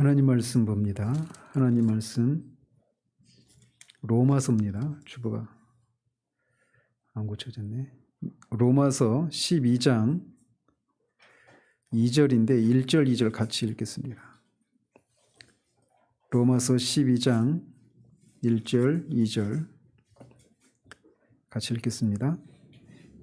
하나님 말씀 봅니다. 하나님 말씀 로마서입니다. 주보가 안 고쳐졌네. 로마서 12장 2절인데 1절 2절 같이 읽겠습니다. 로마서 12장 1절 2절 같이 읽겠습니다.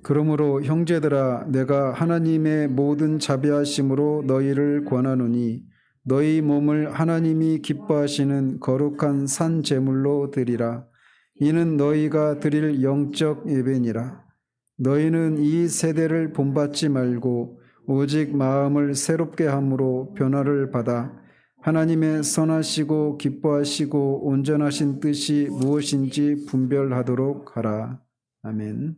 그러므로 형제들아 내가 하나님의 모든 자비하심으로 너희를 권하노니 너희 몸을 하나님이 기뻐하시는 거룩한 산 제물로 드리라. 이는 너희가 드릴 영적 예배니라. 너희는 이 세대를 본받지 말고 오직 마음을 새롭게 함으로 변화를 받아 하나님의 선하시고 기뻐하시고 온전하신 뜻이 무엇인지 분별하도록 하라. 아멘.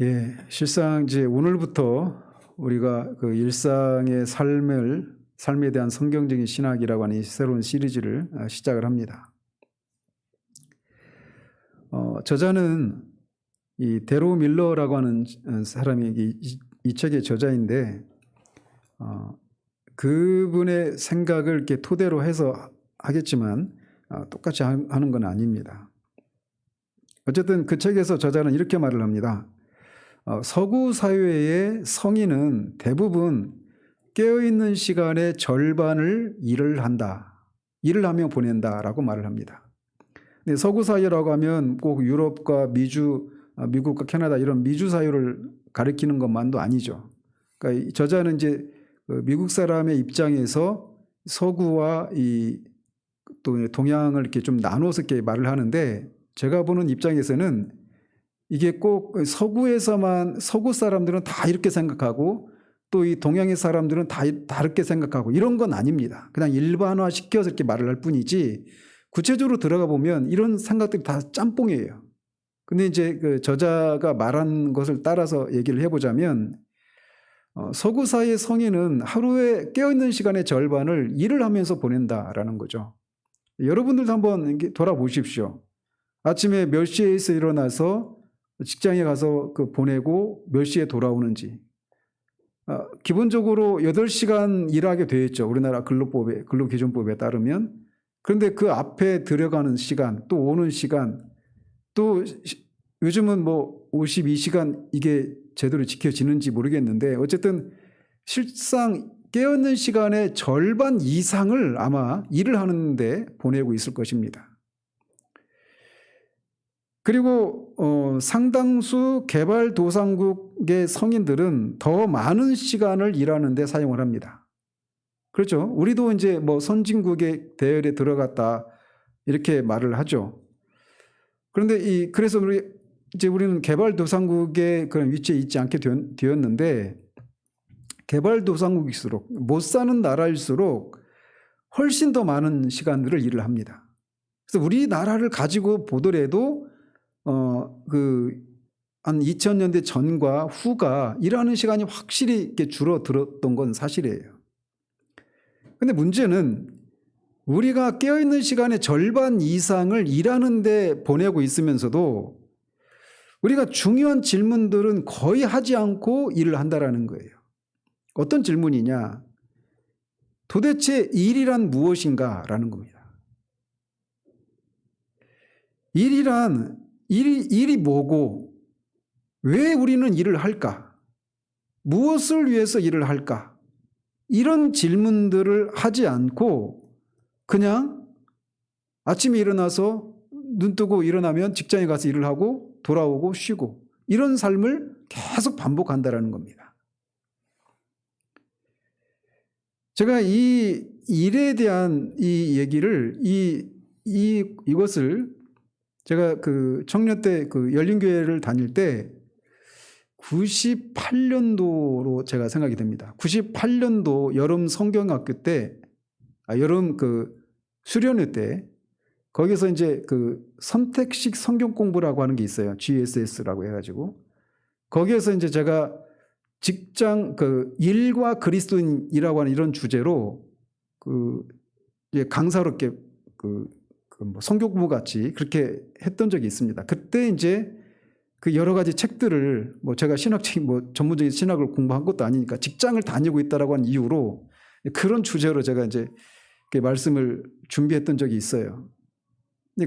예, 실상 이제 오늘부터 우리가 그 일상의 삶에 대한 성경적인 신학이라고 하는 이 새로운 시리즈를 시작을 합니다. 저자는 이 데로 밀러라고 하는 사람이 이 책의 저자인데, 그분의 생각을 이렇게 토대로 해서 하겠지만 똑같이 하는 건 아닙니다. 어쨌든 그 책에서 저자는 이렇게 말을 합니다. 서구 사회의 성인은 대부분 깨어있는 시간의 절반을 일을 한다. 일을 하며 보낸다라고 말을 합니다. 근데 서구 사회라고 하면 꼭 유럽과 미국과 캐나다 이런 미주 사회를 가리키는 것만도 아니죠. 그러니까 저자는 이제 미국 사람의 입장에서 서구와 또 동양을 이렇게 좀 나눠서 이렇게 말을 하는데, 제가 보는 입장에서는 이게 꼭 서구 사람들은 다 이렇게 생각하고 또 이 동양의 사람들은 다 다르게 생각하고 이런 건 아닙니다. 그냥 일반화 시켜서 이렇게 말을 할 뿐이지 구체적으로 들어가 보면 이런 생각들이 다 짬뽕이에요. 근데 이제 그 저자가 말한 것을 따라서 얘기를 해보자면, 서구 사회의 성인은 하루에 깨어있는 시간의 절반을 일을 하면서 보낸다라는 거죠. 여러분들도 한번 돌아보십시오. 아침에 몇 시에서 일어나서 직장에 가서 보내고 몇 시에 돌아오는지. 기본적으로 8시간 일하게 되어 있죠. 우리나라 근로기준법에 따르면. 그런데 그 앞에 들어가는 시간, 또 오는 시간, 또 요즘은 뭐 52시간 이게 제대로 지켜지는지 모르겠는데, 어쨌든 실상 깨어있는 시간의 절반 이상을 아마 일을 하는데 보내고 있을 것입니다. 그리고 상당수 개발도상국의 성인들은 더 많은 시간을 일하는 데 사용을 합니다. 그렇죠? 우리도 이제 뭐 선진국의 대열에 들어갔다 이렇게 말을 하죠. 그런데 그래서 우리는 개발도상국의 그런 위치에 있지 않게 되었는데, 개발도상국일수록 못 사는 나라일수록 훨씬 더 많은 시간들을 일을 합니다. 그래서 우리나라를 가지고 보더라도 한 2000년대 전과 후가 일하는 시간이 확실히 이렇게 줄어들었던 건 사실이에요. 근데 문제는 우리가 깨어있는 시간의 절반 이상을 일하는 데 보내고 있으면서도 우리가 중요한 질문들은 거의 하지 않고 일을 한다라는 거예요. 어떤 질문이냐? 도대체 일이란 무엇인가라는 겁니다. 일이 뭐고 왜 우리는 일을 할까? 무엇을 위해서 일을 할까? 이런 질문들을 하지 않고 그냥 아침에 일어나서 눈 뜨고 일어나면 직장에 가서 일을 하고 돌아오고 쉬고 이런 삶을 계속 반복한다라는 겁니다. 제가 이 일에 대한 이 얘기를 이것을 제가 그 청년 때 열린교회를 다닐 때 98년도로 제가 생각이 됩니다. 98년도 여름 성경학교 때, 여름 수련회 때, 거기서 이제 선택식 성경 공부라고 하는 게 있어요. GSS라고 해가지고. 거기에서 이제 제가 직장, 일과 그리스도인이라고 하는 이런 주제로 강사로 이렇게 뭐 성경 공부 같이 그렇게 했던 적이 있습니다. 그때 이제 여러 가지 책들을 제가 전문적인 신학을 공부한 것도 아니니까 직장을 다니고 있다라고 하는 이유로 그런 주제로 제가 이제 말씀을 준비했던 적이 있어요.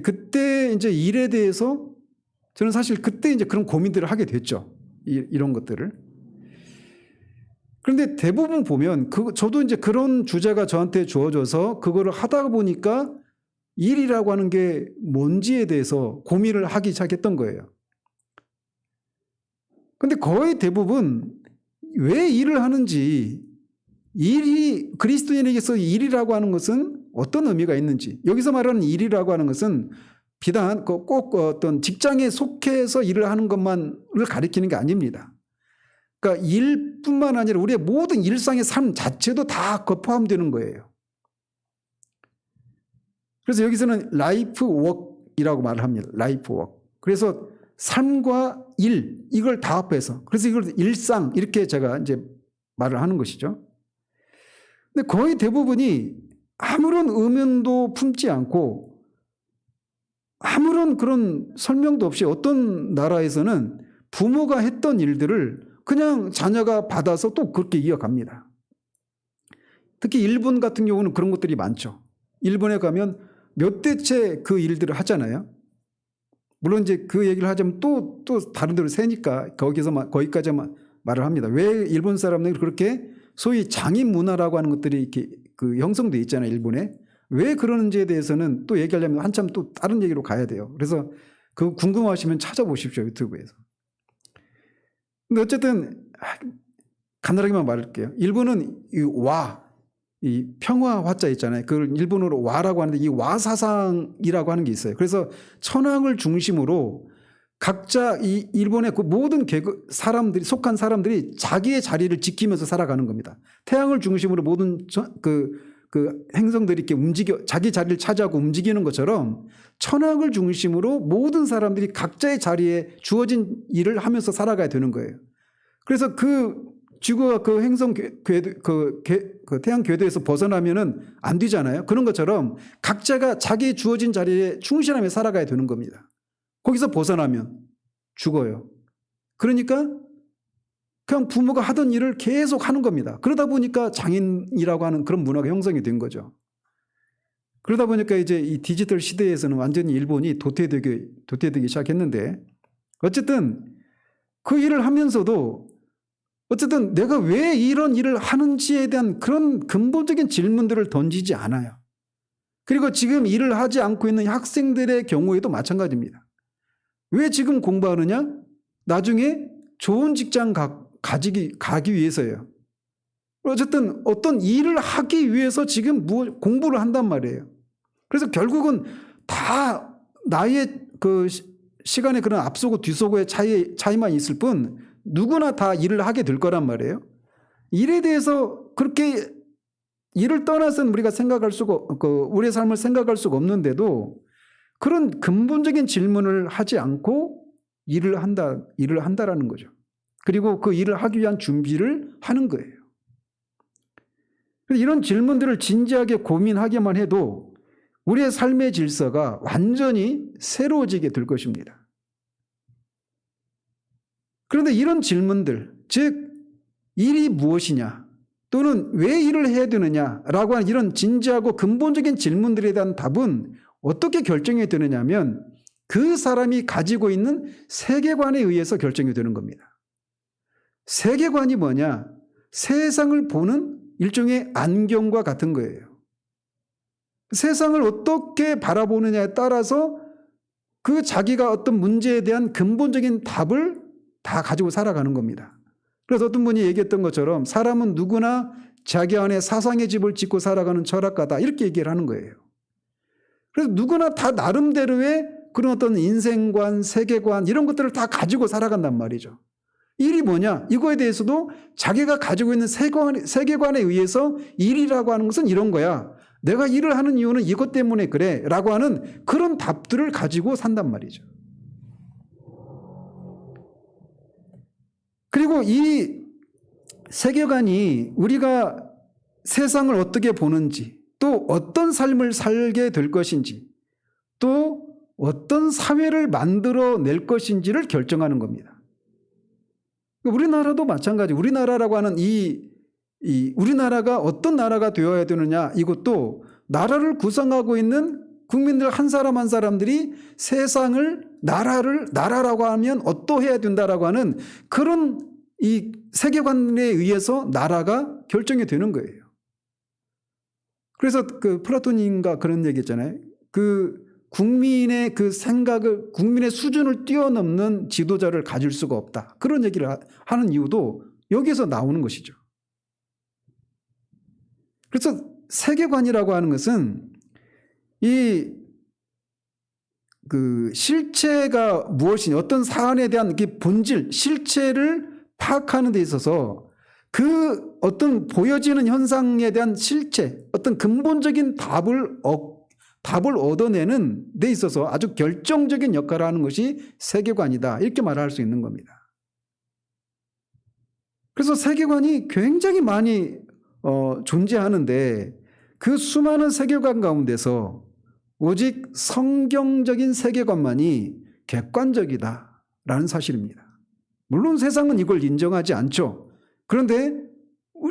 그때 이제 일에 대해서 저는 사실 그때 이제 그런 고민들을 하게 됐죠. 이런 것들을. 그런데 대부분 보면 저도 이제 그런 주제가 저한테 주어져서 그거를 하다 보니까 일이라고 하는 게 뭔지에 대해서 고민을 하기 시작했던 거예요. 근데 거의 대부분 왜 일을 하는지, 일이 그리스도인에게서 일이라고 하는 것은 어떤 의미가 있는지, 여기서 말하는 일이라고 하는 것은 비단 꼭 어떤 직장에 속해서 일을 하는 것만을 가리키는 게 아닙니다. 그러니까 일뿐만 아니라 우리의 모든 일상의 삶 자체도 다 포함되는 거예요. 그래서 여기서는 라이프 워크이라고 말을 합니다. 라이프 워크. 그래서 삶과 일, 이걸 다 합해서, 그래서 이걸 일상 이렇게 제가 이제 말을 하는 것이죠. 근데 거의 대부분이 아무런 의문도 품지 않고 아무런 그런 설명도 없이 어떤 나라에서는 부모가 했던 일들을 그냥 자녀가 받아서 또 그렇게 이어갑니다. 특히 일본 같은 경우는 그런 것들이 많죠. 일본에 가면 몇 대째 그 일들을 하잖아요. 물론 이제 그 얘기를 하자면 또 다른 데로 새니까 거기까지만 말을 합니다. 왜 일본 사람들이 그렇게 소위 장인 문화라고 하는 것들이 이렇게 형성되어 있잖아요, 일본에. 왜 그러는지에 대해서는 또 얘기하려면 한참 또 다른 얘기로 가야 돼요. 그래서 그 궁금하시면 찾아보십시오, 유튜브에서. 근데 어쨌든 간단하게만 말할게요. 일본은 이 평화 화자 있잖아요. 그걸 일본어로 와라고 하는데 이 와 사상이라고 하는 게 있어요. 그래서 천황을 중심으로 각자 이 일본의 그 모든 사람들이 속한 사람들이 자기의 자리를 지키면서 살아가는 겁니다. 태양을 중심으로 모든 그 행성들이 이렇게 자기 자리를 차지하고 움직이는 것처럼 천황을 중심으로 모든 사람들이 각자의 자리에 주어진 일을 하면서 살아가야 되는 거예요. 그래서 지구가 그 행성 태양 궤도에서 벗어나면은 안 되잖아요. 그런 것처럼 각자가 자기 주어진 자리에 충실하며 살아가야 되는 겁니다. 거기서 벗어나면 죽어요. 그러니까 그냥 부모가 하던 일을 계속 하는 겁니다. 그러다 보니까 장인이라고 하는 그런 문화가 형성이 된 거죠. 그러다 보니까 이제 이 디지털 시대에서는 완전히 일본이 도태되기 시작했는데, 어쨌든 그 일을 하면서도 어쨌든 내가 왜 이런 일을 하는지에 대한 그런 근본적인 질문들을 던지지 않아요. 그리고 지금 일을 하지 않고 있는 학생들의 경우에도 마찬가지입니다. 왜 지금 공부하느냐? 나중에 좋은 직장 가기 위해서예요. 어쨌든 어떤 일을 하기 위해서 지금 공부를 한단 말이에요. 그래서 결국은 다 나의 그 시간의 그런 앞서고 뒤서고의 차이만 있을 뿐 누구나 다 일을 하게 될 거란 말이에요. 일에 대해서 그렇게 일을 떠나서는 우리가 우리의 삶을 생각할 수가 없는데도 그런 근본적인 질문을 하지 않고 일을 한다라는 거죠. 그리고 그 일을 하기 위한 준비를 하는 거예요. 이런 질문들을 진지하게 고민하기만 해도 우리의 삶의 질서가 완전히 새로워지게 될 것입니다. 그런데 이런 질문들, 즉 일이 무엇이냐 또는 왜 일을 해야 되느냐라고 하는 이런 진지하고 근본적인 질문들에 대한 답은 어떻게 결정이 되느냐 하면 그 사람이 가지고 있는 세계관에 의해서 결정이 되는 겁니다. 세계관이 뭐냐? 세상을 보는 일종의 안경과 같은 거예요. 세상을 어떻게 바라보느냐에 따라서 그 자기가 어떤 문제에 대한 근본적인 답을 다 가지고 살아가는 겁니다. 그래서 어떤 분이 얘기했던 것처럼 사람은 누구나 자기 안에 사상의 집을 짓고 살아가는 철학가다, 이렇게 얘기를 하는 거예요. 그래서 누구나 다 나름대로의 그런 어떤 인생관, 세계관 이런 것들을 다 가지고 살아간단 말이죠. 일이 뭐냐? 이거에 대해서도 자기가 가지고 있는 세계관에 의해서 일이라고 하는 것은 이런 거야. 내가 일을 하는 이유는 이것 때문에 그래 라고 하는 그런 답들을 가지고 산단 말이죠. 그리고 이 세계관이 우리가 세상을 어떻게 보는지, 또 어떤 삶을 살게 될 것인지, 또 어떤 사회를 만들어낼 것인지를 결정하는 겁니다. 우리나라도 마찬가지. 우리나라라고 하는 이 이 우리나라가 어떤 나라가 되어야 되느냐, 이것도 나라를 구성하고 있는 국민들 한 사람 한 사람들이 세상을 나라라고 하면 어떠해야 된다라고 하는 그런 이 세계관에 의해서 나라가 결정이 되는 거예요. 그래서 그 플라톤인가 그런 얘기 했잖아요. 그 국민의 그 생각을, 국민의 수준을 뛰어넘는 지도자를 가질 수가 없다. 그런 얘기를 하는 이유도 여기서 나오는 것이죠. 그래서 세계관이라고 하는 것은 그 실체가 무엇이냐, 어떤 사안에 대한 그 본질, 실체를 파악하는 데 있어서 그 어떤 보여지는 현상에 대한 실체, 어떤 근본적인 답을 얻어내는 데 있어서 아주 결정적인 역할을 하는 것이 세계관이다, 이렇게 말할 수 있는 겁니다. 그래서 세계관이 굉장히 많이 존재하는데 그 수많은 세계관 가운데서 오직 성경적인 세계관만이 객관적이다라는 사실입니다. 물론 세상은 이걸 인정하지 않죠. 그런데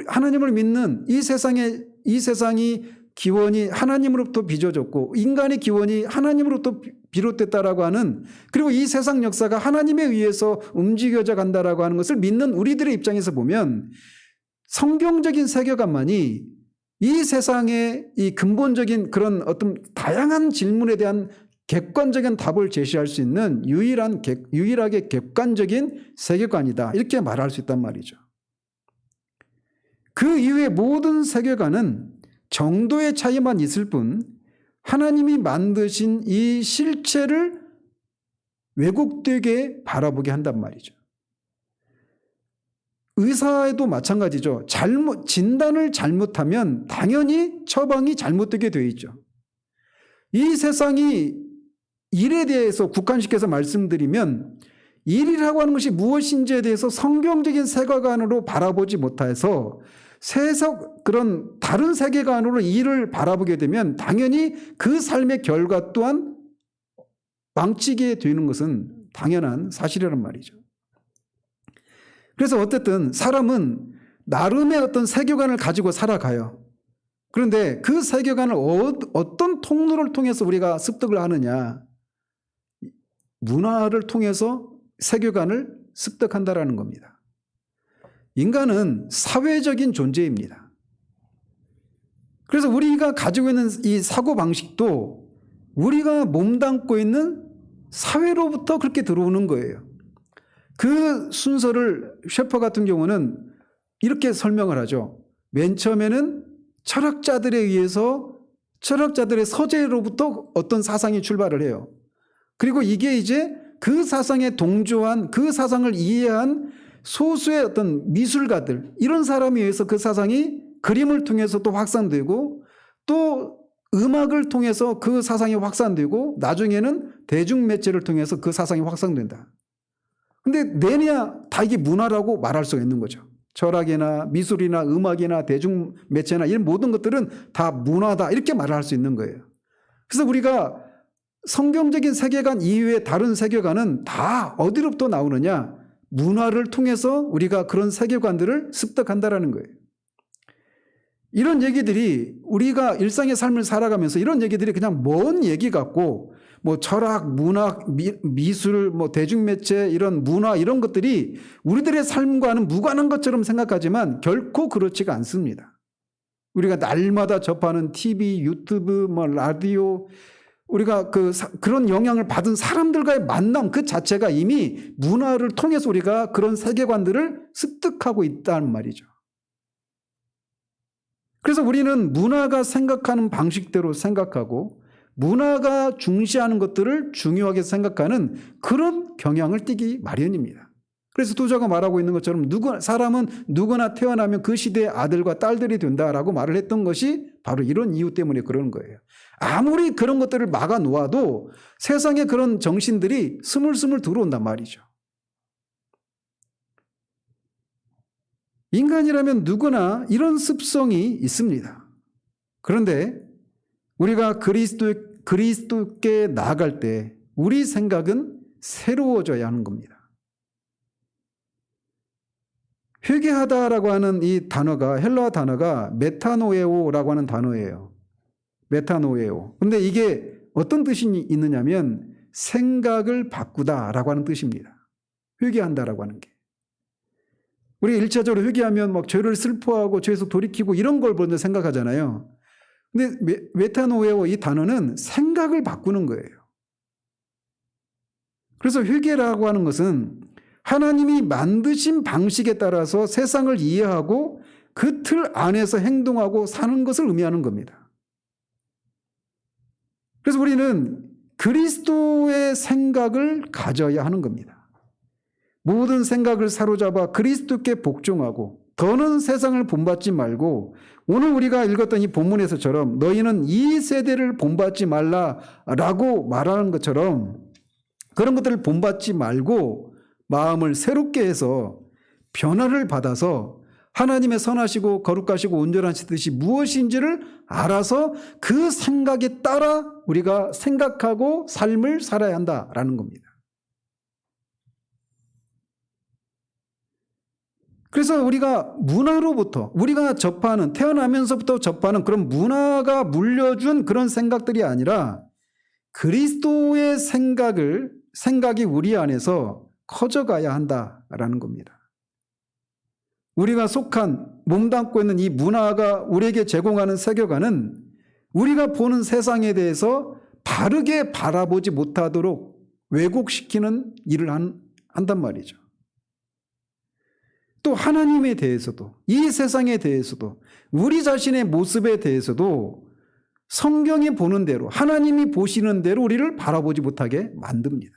하나님을 믿는 이 세상이 기원이 하나님으로부터 빚어졌고 인간의 기원이 하나님으로부터 비롯됐다라고 하는, 그리고 이 세상 역사가 하나님에 의해서 움직여져 간다라고 하는 것을 믿는 우리들의 입장에서 보면 성경적인 세계관만이 이 세상의 이 근본적인 그런 어떤 다양한 질문에 대한 객관적인 답을 제시할 수 있는 유일하게 객관적인 세계관이다, 이렇게 말할 수 있단 말이죠. 그 이후의 모든 세계관은 정도의 차이만 있을 뿐 하나님이 만드신 이 실체를 왜곡되게 바라보게 한단 말이죠. 의사에도 마찬가지죠. 진단을 잘못하면 당연히 처방이 잘못되게 되어 있죠. 이 세상이 일에 대해서 국한시켜서 말씀드리면 일이라고 하는 것이 무엇인지에 대해서 성경적인 세계관으로 바라보지 못해서 그런 다른 세계관으로 일을 바라보게 되면 당연히 그 삶의 결과 또한 망치게 되는 것은 당연한 사실이란 말이죠. 그래서 어쨌든 사람은 나름의 어떤 세계관을 가지고 살아가요. 그런데 그 세계관을 어떤 통로를 통해서 우리가 습득을 하느냐, 문화를 통해서 세계관을 습득한다라는 겁니다. 인간은 사회적인 존재입니다. 그래서 우리가 가지고 있는 이 사고방식도 우리가 몸담고 있는 사회로부터 그렇게 들어오는 거예요. 그 순서를 셰퍼 같은 경우는 이렇게 설명을 하죠. 맨 처음에는 철학자들에 의해서 철학자들의 서재로부터 어떤 사상이 출발을 해요. 그리고 이게 이제 그 사상에 동조한, 그 사상을 이해한 소수의 어떤 미술가들, 이런 사람에 의해서 그 사상이 그림을 통해서 또 확산되고 또 음악을 통해서 그 사상이 확산되고 나중에는 대중매체를 통해서 그 사상이 확산된다. 근데 내냐 다 이게 문화라고 말할 수가 있는 거죠. 철학이나 미술이나 음악이나 대중매체나 이런 모든 것들은 다 문화다, 이렇게 말할 수 있는 거예요. 그래서 우리가 성경적인 세계관 이외의 다른 세계관은 다 어디로부터 나오느냐? 문화를 통해서 우리가 그런 세계관들을 습득한다라는 거예요. 이런 얘기들이 우리가 일상의 삶을 살아가면서 이런 얘기들이 그냥 먼 얘기 같고, 뭐 철학, 문학, 미술, 뭐 대중매체, 이런 문화, 이런 것들이 우리들의 삶과는 무관한 것처럼 생각하지만 결코 그렇지가 않습니다. 우리가 날마다 접하는 TV, 유튜브, 뭐 라디오, 우리가 그런 영향을 받은 사람들과의 만남 그 자체가 이미 문화를 통해서 우리가 그런 세계관들을 습득하고 있다는 말이죠. 그래서 우리는 문화가 생각하는 방식대로 생각하고 문화가 중시하는 것들을 중요하게 생각하는 그런 경향을 띠기 마련입니다. 그래서 도저가 말하고 있는 것처럼 사람은 누구나 태어나면 그 시대의 아들과 딸들이 된다라고 말을 했던 것이 바로 이런 이유 때문에 그러는 거예요. 아무리 그런 것들을 막아 놓아도 세상에 그런 정신들이 스물스물 들어온단 말이죠. 인간이라면 누구나 이런 습성이 있습니다. 그런데 우리가 그리스도께 나아갈 때 우리 생각은 새로워져야 하는 겁니다. 회개하다라고 하는 이 단어가 헬라 단어가 메타노에오라고 하는 단어예요. 메타노에오. 근데 이게 어떤 뜻이 있느냐면 생각을 바꾸다라고 하는 뜻입니다. 회개한다라고 하는 게. 우리 1차적으로 회개하면 막 죄를 슬퍼하고 죄에서 돌이키고 이런 걸 먼저 생각하잖아요. 근데 메타노에오 이 단어는 생각을 바꾸는 거예요. 그래서 회개라고 하는 것은 하나님이 만드신 방식에 따라서 세상을 이해하고 그 틀 안에서 행동하고 사는 것을 의미하는 겁니다. 그래서 우리는 그리스도의 생각을 가져야 하는 겁니다. 모든 생각을 사로잡아 그리스도께 복종하고 더는 세상을 본받지 말고 오늘 우리가 읽었던 이 본문에서처럼 너희는 이 세대를 본받지 말라라고 말하는 것처럼 그런 것들을 본받지 말고 마음을 새롭게 해서 변화를 받아서 하나님의 선하시고 거룩하시고 온전하신 뜻이 무엇인지를 알아서 그 생각에 따라 우리가 생각하고 삶을 살아야 한다라는 겁니다. 그래서 우리가 문화로부터 우리가 접하는 태어나면서부터 접하는 그런 문화가 물려준 그런 생각들이 아니라 그리스도의 생각이 우리 안에서 커져가야 한다라는 겁니다. 우리가 속한 몸담고 있는 이 문화가 우리에게 제공하는 세계관은 우리가 보는 세상에 대해서 바르게 바라보지 못하도록 왜곡시키는 일을 한단 말이죠. 또 하나님에 대해서도 이 세상에 대해서도 우리 자신의 모습에 대해서도 성경이 보는 대로 하나님이 보시는 대로 우리를 바라보지 못하게 만듭니다.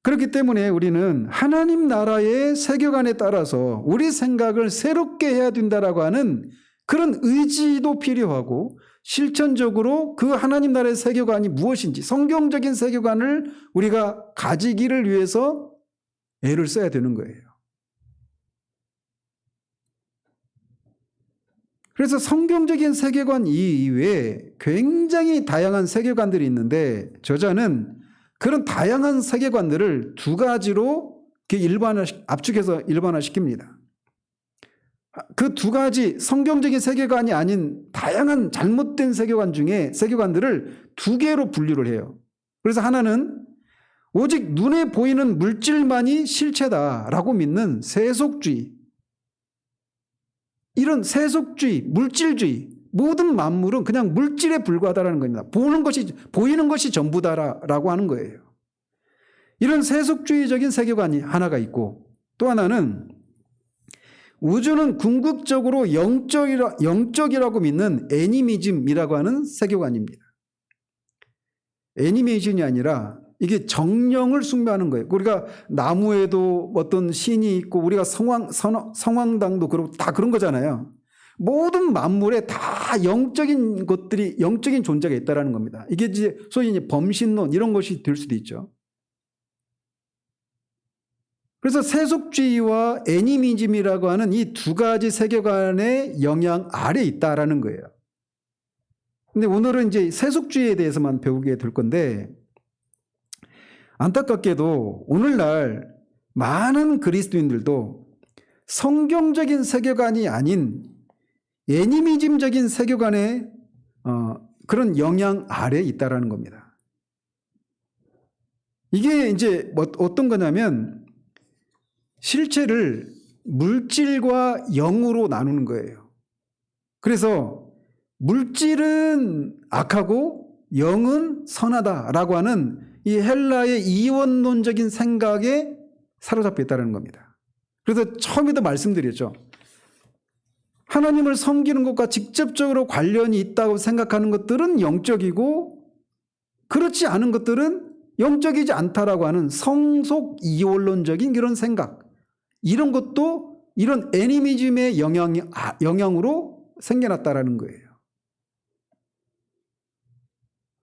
그렇기 때문에 우리는 하나님 나라의 세계관에 따라서 우리 생각을 새롭게 해야 된다라고 하는 그런 의지도 필요하고 실천적으로 그 하나님 나라의 세계관이 무엇인지 성경적인 세계관을 우리가 가지기를 위해서 애를 써야 되는 거예요. 그래서 성경적인 세계관 이외에 굉장히 다양한 세계관들이 있는데 저자는 그런 다양한 세계관들을 두 가지로 압축해서 일반화시킵니다. 그 두 가지 성경적인 세계관이 아닌 다양한 잘못된 세계관들을 두 개로 분류를 해요. 그래서 하나는 오직 눈에 보이는 물질만이 실체다라고 믿는 세속주의. 이런 세속주의, 물질주의, 모든 만물은 그냥 물질에 불과하다는 겁니다. 보이는 것이 전부다라고 하는 거예요. 이런 세속주의적인 세계관이 하나가 있고 또 하나는 우주는 궁극적으로 영적이라고 믿는 애니미즘이라고 하는 세계관입니다. 애니메이션이 아니라 이게 정령을 숭배하는 거예요. 우리가 나무에도 어떤 신이 있고 우리가 성황당도 그렇고 다 그런 거잖아요. 모든 만물에 다 영적인 것들이 영적인 존재가 있다라는 겁니다. 이게 이제 소위 이제 범신론 이런 것이 될 수도 있죠. 그래서 세속주의와 애니미즘이라고 하는 이 두 가지 세계관의 영향 아래 있다라는 거예요. 근데 오늘은 이제 세속주의에 대해서만 배우게 될 건데 안타깝게도 오늘날 많은 그리스도인들도 성경적인 세계관이 아닌 애니미즘적인 세계관의 그런 영향 아래에 있다라는 겁니다. 이게 이제 어떤 거냐면 실체를 물질과 영으로 나누는 거예요. 그래서 물질은 악하고 영은 선하다라고 하는 이 헬라의 이원론적인 생각에 사로잡혀 있다는 겁니다. 그래서 처음에도 말씀드렸죠. 하나님을 섬기는 것과 직접적으로 관련이 있다고 생각하는 것들은 영적이고 그렇지 않은 것들은 영적이지 않다라고 하는 성속 이원론적인 이런 생각, 이런 것도 이런 애니미즘의 영향으로 생겨났다라는 거예요.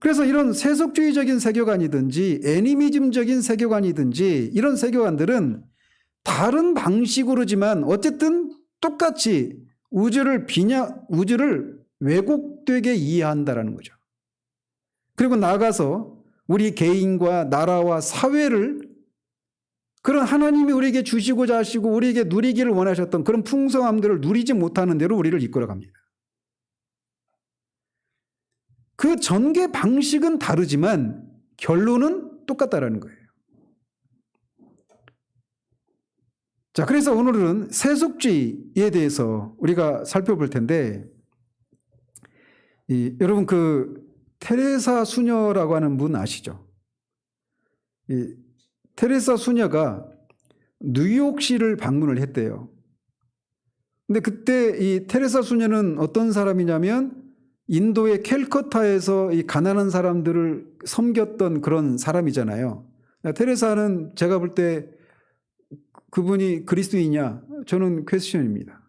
그래서 이런 세속주의적인 세계관이든지 애니미즘적인 세계관이든지 이런 세계관들은 다른 방식으로지만 어쨌든 똑같이 우주를 왜곡되게 이해한다라는 거죠. 그리고 나아가서 우리 개인과 나라와 사회를 그런 하나님이 우리에게 주시고자 하시고 우리에게 누리기를 원하셨던 그런 풍성함들을 누리지 못하는 대로 우리를 이끌어 갑니다. 그 전개 방식은 다르지만 결론은 똑같다라는 거예요. 자, 그래서 오늘은 세속주의에 대해서 우리가 살펴볼 텐데, 여러분 그 테레사 수녀라고 하는 분 아시죠? 테레사 수녀가 뉴욕시를 방문을 했대요. 근데 그때 이 테레사 수녀는 어떤 사람이냐면 인도의 캘커타에서 이 가난한 사람들을 섬겼던 그런 사람이잖아요. 테레사는 제가 볼 때 그분이 그리스도이냐? 저는 퀘스천입니다.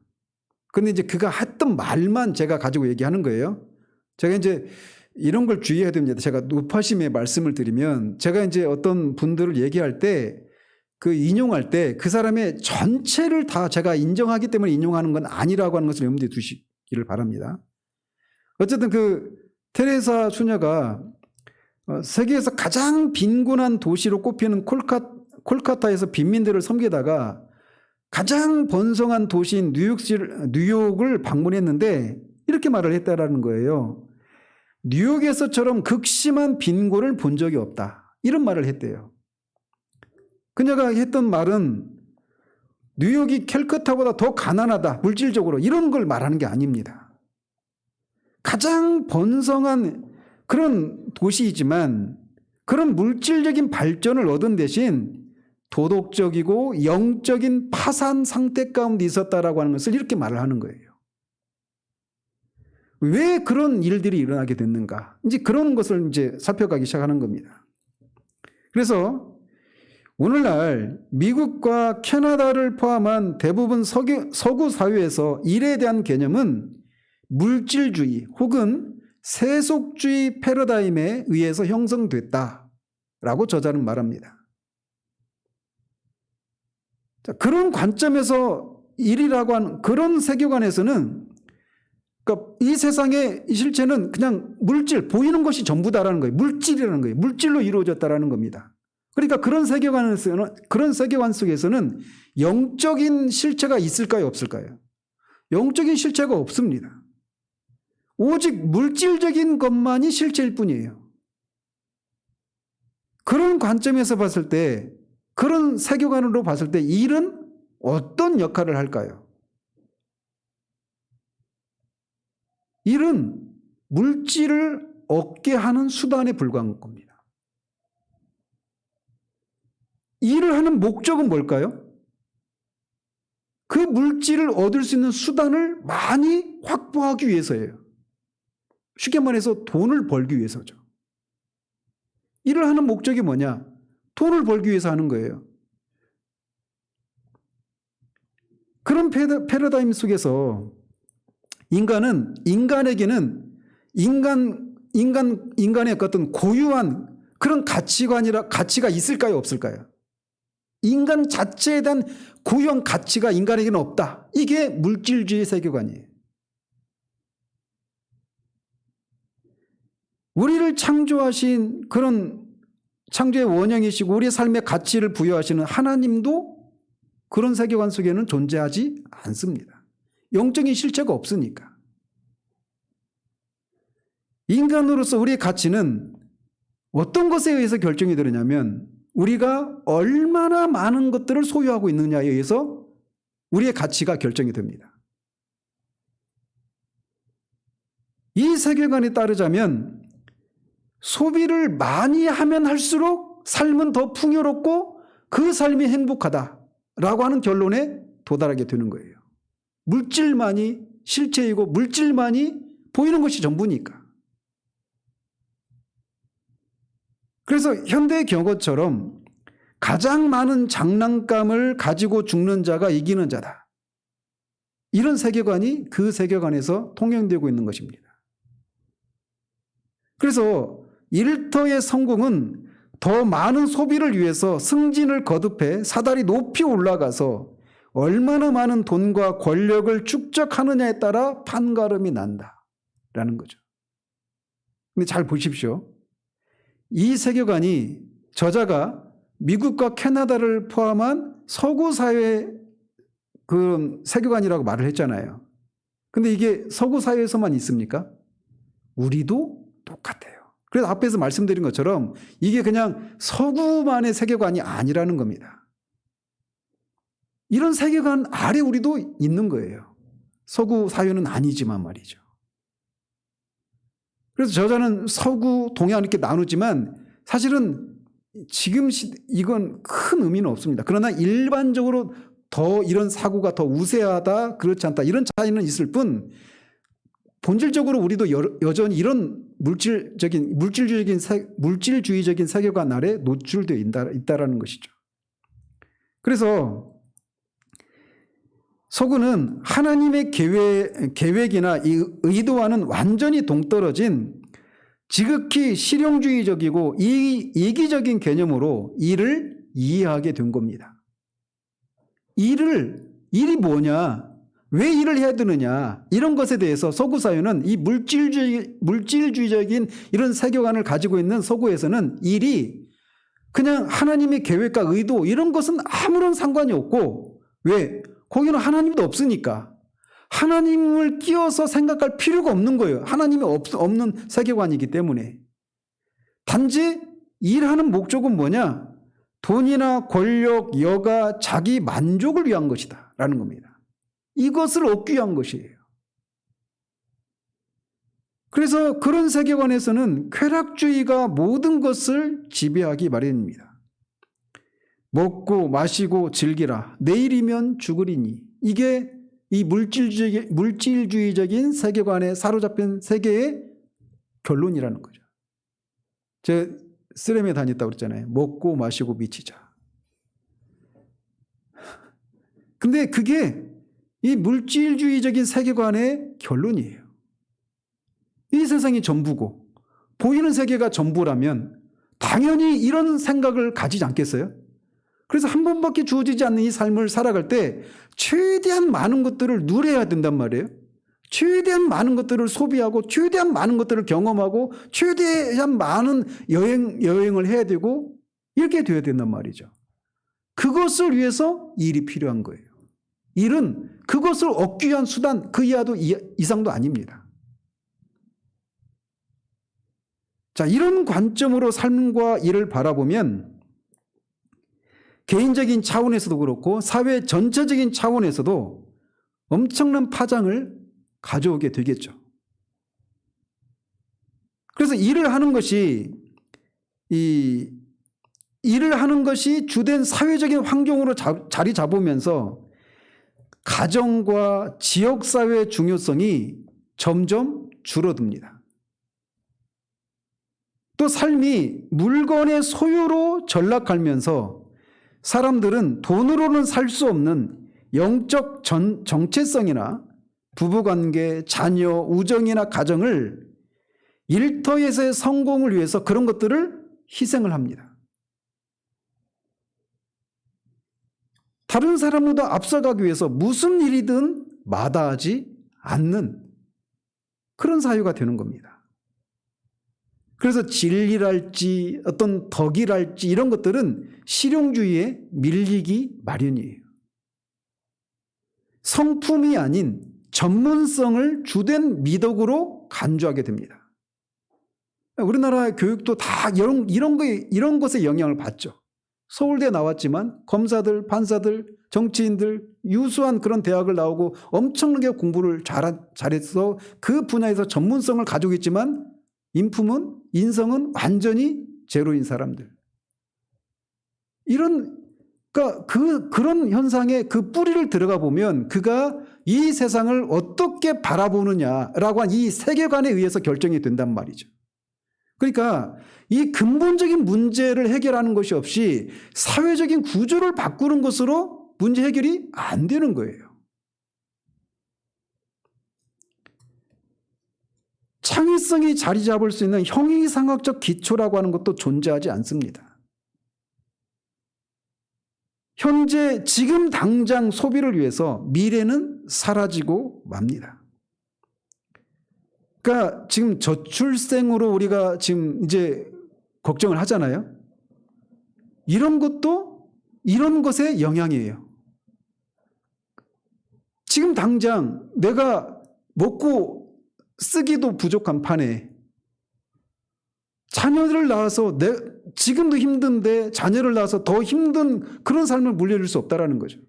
근데 이제 그가 했던 말만 제가 가지고 얘기하는 거예요. 제가 이제 이런 걸 주의해야 됩니다. 제가 노파심의 말씀을 드리면 제가 이제 어떤 분들을 얘기할 때 그 인용할 때 그 사람의 전체를 다 제가 인정하기 때문에 인용하는 건 아니라고 하는 것을 염두에 두시기를 바랍니다. 어쨌든 그 테레사 수녀가 세계에서 가장 빈곤한 도시로 꼽히는 콜카타에서 빈민들을 섬기다가 가장 번성한 도시인 뉴욕을 방문했는데 이렇게 말을 했다라는 거예요. 뉴욕에서처럼 극심한 빈곤을 본 적이 없다. 이런 말을 했대요. 그녀가 했던 말은 뉴욕이 캘커타보다 더 가난하다. 물질적으로 이런 걸 말하는 게 아닙니다. 가장 번성한 그런 도시이지만 그런 물질적인 발전을 얻은 대신 도덕적이고 영적인 파산 상태 가운데 있었다라고 하는 것을 이렇게 말을 하는 거예요. 왜 그런 일들이 일어나게 됐는가? 이제 그런 것을 이제 살펴가기 시작하는 겁니다. 그래서 오늘날 미국과 캐나다를 포함한 대부분 서구 사회에서 일에 대한 개념은 물질주의 혹은 세속주의 패러다임에 의해서 형성됐다라고 저자는 말합니다. 자, 그런 관점에서 일이라고 하는 그런 세계관에서는 그러니까 이 세상의 실체는 그냥 물질, 보이는 것이 전부다라는 거예요. 물질이라는 거예요. 물질로 이루어졌다라는 겁니다. 그러니까 그런 세계관 속에서는 영적인 실체가 있을까요? 없을까요? 영적인 실체가 없습니다. 오직 물질적인 것만이 실체일 뿐이에요. 그런 관점에서 봤을 때, 그런 세계관으로 봤을 때 일은 어떤 역할을 할까요? 일은 물질을 얻게 하는 수단에 불과한 겁니다. 일을 하는 목적은 뭘까요? 그 물질을 얻을 수 있는 수단을 많이 확보하기 위해서예요. 쉽게 말해서 돈을 벌기 위해서죠. 일을 하는 목적이 뭐냐? 돈을 벌기 위해서 하는 거예요. 그런 패러다임 속에서 인간에게는 인간의 어떤 고유한 그런 가치가 있을까요? 없을까요? 인간 자체에 대한 고유한 가치가 인간에게는 없다. 이게 물질주의 세계관이에요. 우리를 창조하신 그런 창조의 원형이시고 우리의 삶의 가치를 부여하시는 하나님도 그런 세계관 속에는 존재하지 않습니다. 영적인 실체가 없으니까. 인간으로서 우리의 가치는 어떤 것에 의해서 결정이 되느냐면 우리가 얼마나 많은 것들을 소유하고 있느냐에 의해서 우리의 가치가 결정이 됩니다. 이 세계관에 따르자면 소비를 많이 하면 할수록 삶은 더 풍요롭고 그 삶이 행복하다라고 하는 결론에 도달하게 되는 거예요. 물질만이 실체이고 물질만이 보이는 것이 전부니까. 그래서 현대의 경고처럼 가장 많은 장난감을 가지고 죽는 자가 이기는 자다. 이런 세계관이 그 세계관에서 통용되고 있는 것입니다. 그래서 일터의 성공은 더 많은 소비를 위해서 승진을 거듭해 사다리 높이 올라가서 얼마나 많은 돈과 권력을 축적하느냐에 따라 판가름이 난다라는 거죠. 근데 잘 보십시오. 이 세계관이 저자가 미국과 캐나다를 포함한 서구 사회 그 세계관이라고 말을 했잖아요. 근데 이게 서구 사회에서만 있습니까? 우리도 똑같아요. 그래서 앞에서 말씀드린 것처럼 이게 그냥 서구만의 세계관이 아니라는 겁니다. 이런 세계관 아래 우리도 있는 거예요. 서구 사회는 아니지만 말이죠. 그래서 저자는 서구, 동양 이렇게 나누지만 사실은 지금 이건 큰 의미는 없습니다. 그러나 일반적으로 더 이런 사고가 더 우세하다, 그렇지 않다 이런 차이는 있을 뿐 본질적으로 우리도 여전히 이런 물질주의적인 세계관 아래 노출되어 있다라는 것이죠. 그래서 서구는 하나님의 계획이나 이 의도와는 완전히 동떨어진 지극히 실용주의적이고 이기적인 개념으로 일을 이해하게 된 겁니다. 일이 뭐냐? 왜 일을 해야 되느냐? 이런 것에 대해서 서구 사회는 이 물질주의적인 이런 세계관을 가지고 있는 서구에서는 일이 그냥 하나님의 계획과 의도 이런 것은 아무런 상관이 없고 왜? 거기는 하나님도 없으니까 하나님을 끼워서 생각할 필요가 없는 거예요. 하나님이 없는 세계관이기 때문에. 단지 일하는 목적은 뭐냐? 돈이나 권력, 여가, 자기 만족을 위한 것이다 라는 겁니다. 이것을 얻기 위한 것이에요. 그래서 그런 세계관에서는 쾌락주의가 모든 것을 지배하기 마련입니다. 먹고 마시고 즐기라. 내일이면 죽으리니. 이게 이 물질주의적인 세계관에 사로잡힌 세계의 결론이라는 거죠. 제가 스램에 다녔다고 그랬잖아요. 먹고 마시고 미치자. 근데 그게 이 물질주의적인 세계관의 결론이에요. 이 세상이 전부고 보이는 세계가 전부라면 당연히 이런 생각을 가지지 않겠어요? 그래서 한 번밖에 주어지지 않는 이 삶을 살아갈 때 최대한 많은 것들을 누려야 된단 말이에요. 최대한 많은 것들을 소비하고 최대한 많은 것들을 경험하고 최대한 많은 여행을 해야 되고 이렇게 돼야 된단 말이죠. 그것을 위해서 일이 필요한 거예요. 일은 그것을 얻기 위한 수단 그 이하도 이상도 아닙니다. 자, 이런 관점으로 삶과 일을 바라보면 개인적인 차원에서도 그렇고 사회 전체적인 차원에서도 엄청난 파장을 가져오게 되겠죠. 그래서 일을 하는 것이 주된 사회적인 환경으로 자리 잡으면서 가정과 지역사회의 중요성이 점점 줄어듭니다. 또 삶이 물건의 소유로 전락하면서 사람들은 돈으로는 살 수 없는 영적 정체성이나 부부관계, 자녀, 우정이나 가정을 일터에서의 성공을 위해서 그런 것들을 희생을 합니다. 다른 사람보다 앞서가기 위해서 무슨 일이든 마다하지 않는 그런 사유가 되는 겁니다. 그래서 진리랄지 어떤 덕이랄지 이런 것들은 실용주의에 밀리기 마련이에요. 성품이 아닌 전문성을 주된 미덕으로 간주하게 됩니다. 우리나라의 교육도 다 이런 것에 영향을 받죠. 서울대 나왔지만 검사들, 판사들, 정치인들 유수한 그런 대학을 나오고 엄청나게 공부를 잘해서 그 분야에서 전문성을 가지고 있지만 인성은 완전히 제로인 사람들. 그러니까 그런 현상에 그 뿌리를 들어가 보면 그가 이 세상을 어떻게 바라보느냐라고 한 이 세계관에 의해서 결정이 된단 말이죠. 그러니까 이 근본적인 문제를 해결하는 것이 없이 사회적인 구조를 바꾸는 것으로 문제 해결이 안 되는 거예요. 창의성이 자리 잡을 수 있는 형이상학적 기초라고 하는 것도 존재하지 않습니다. 현재 지금 당장 소비를 위해서 미래는 사라지고 맙니다. 그러니까 지금 저출생으로 우리가 지금 이제 걱정을 하잖아요. 이런 것도 이런 것의 영향이에요. 지금 당장 내가 먹고 쓰기도 부족한 판에 자녀를 낳아서 지금도 힘든데 자녀를 낳아서 더 힘든 그런 삶을 물려줄 수 없다라는 거죠.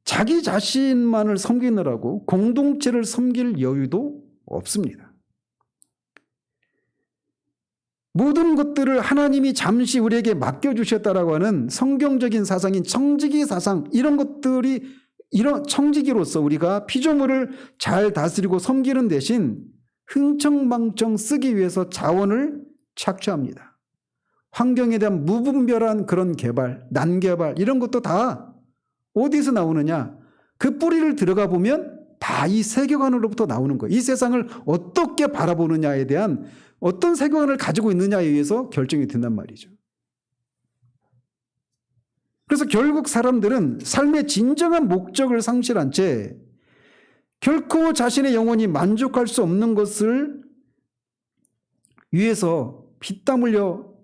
자기 자신만을 섬기느라고 공동체를 섬길 여유도 없습니다. 모든 것들을 하나님이 잠시 우리에게 맡겨주셨다라고 하는 성경적인 사상인 청지기 사상, 이런 것들이, 이런 청지기로서 우리가 피조물을 잘 다스리고 섬기는 대신 흥청망청 쓰기 위해서 자원을 착취합니다. 환경에 대한 무분별한 그런 개발, 난개발, 이런 것도 다 어디서 나오느냐? 그 뿌리를 들어가 보면 다 이 세계관으로부터 나오는 거예요. 이 세상을 어떻게 바라보느냐에 대한 어떤 세계관을 가지고 있느냐에 의해서 결정이 된단 말이죠. 그래서 결국 사람들은 삶의 진정한 목적을 상실한 채 결코 자신의 영혼이 만족할 수 없는 것을 위해서 피땀 흘려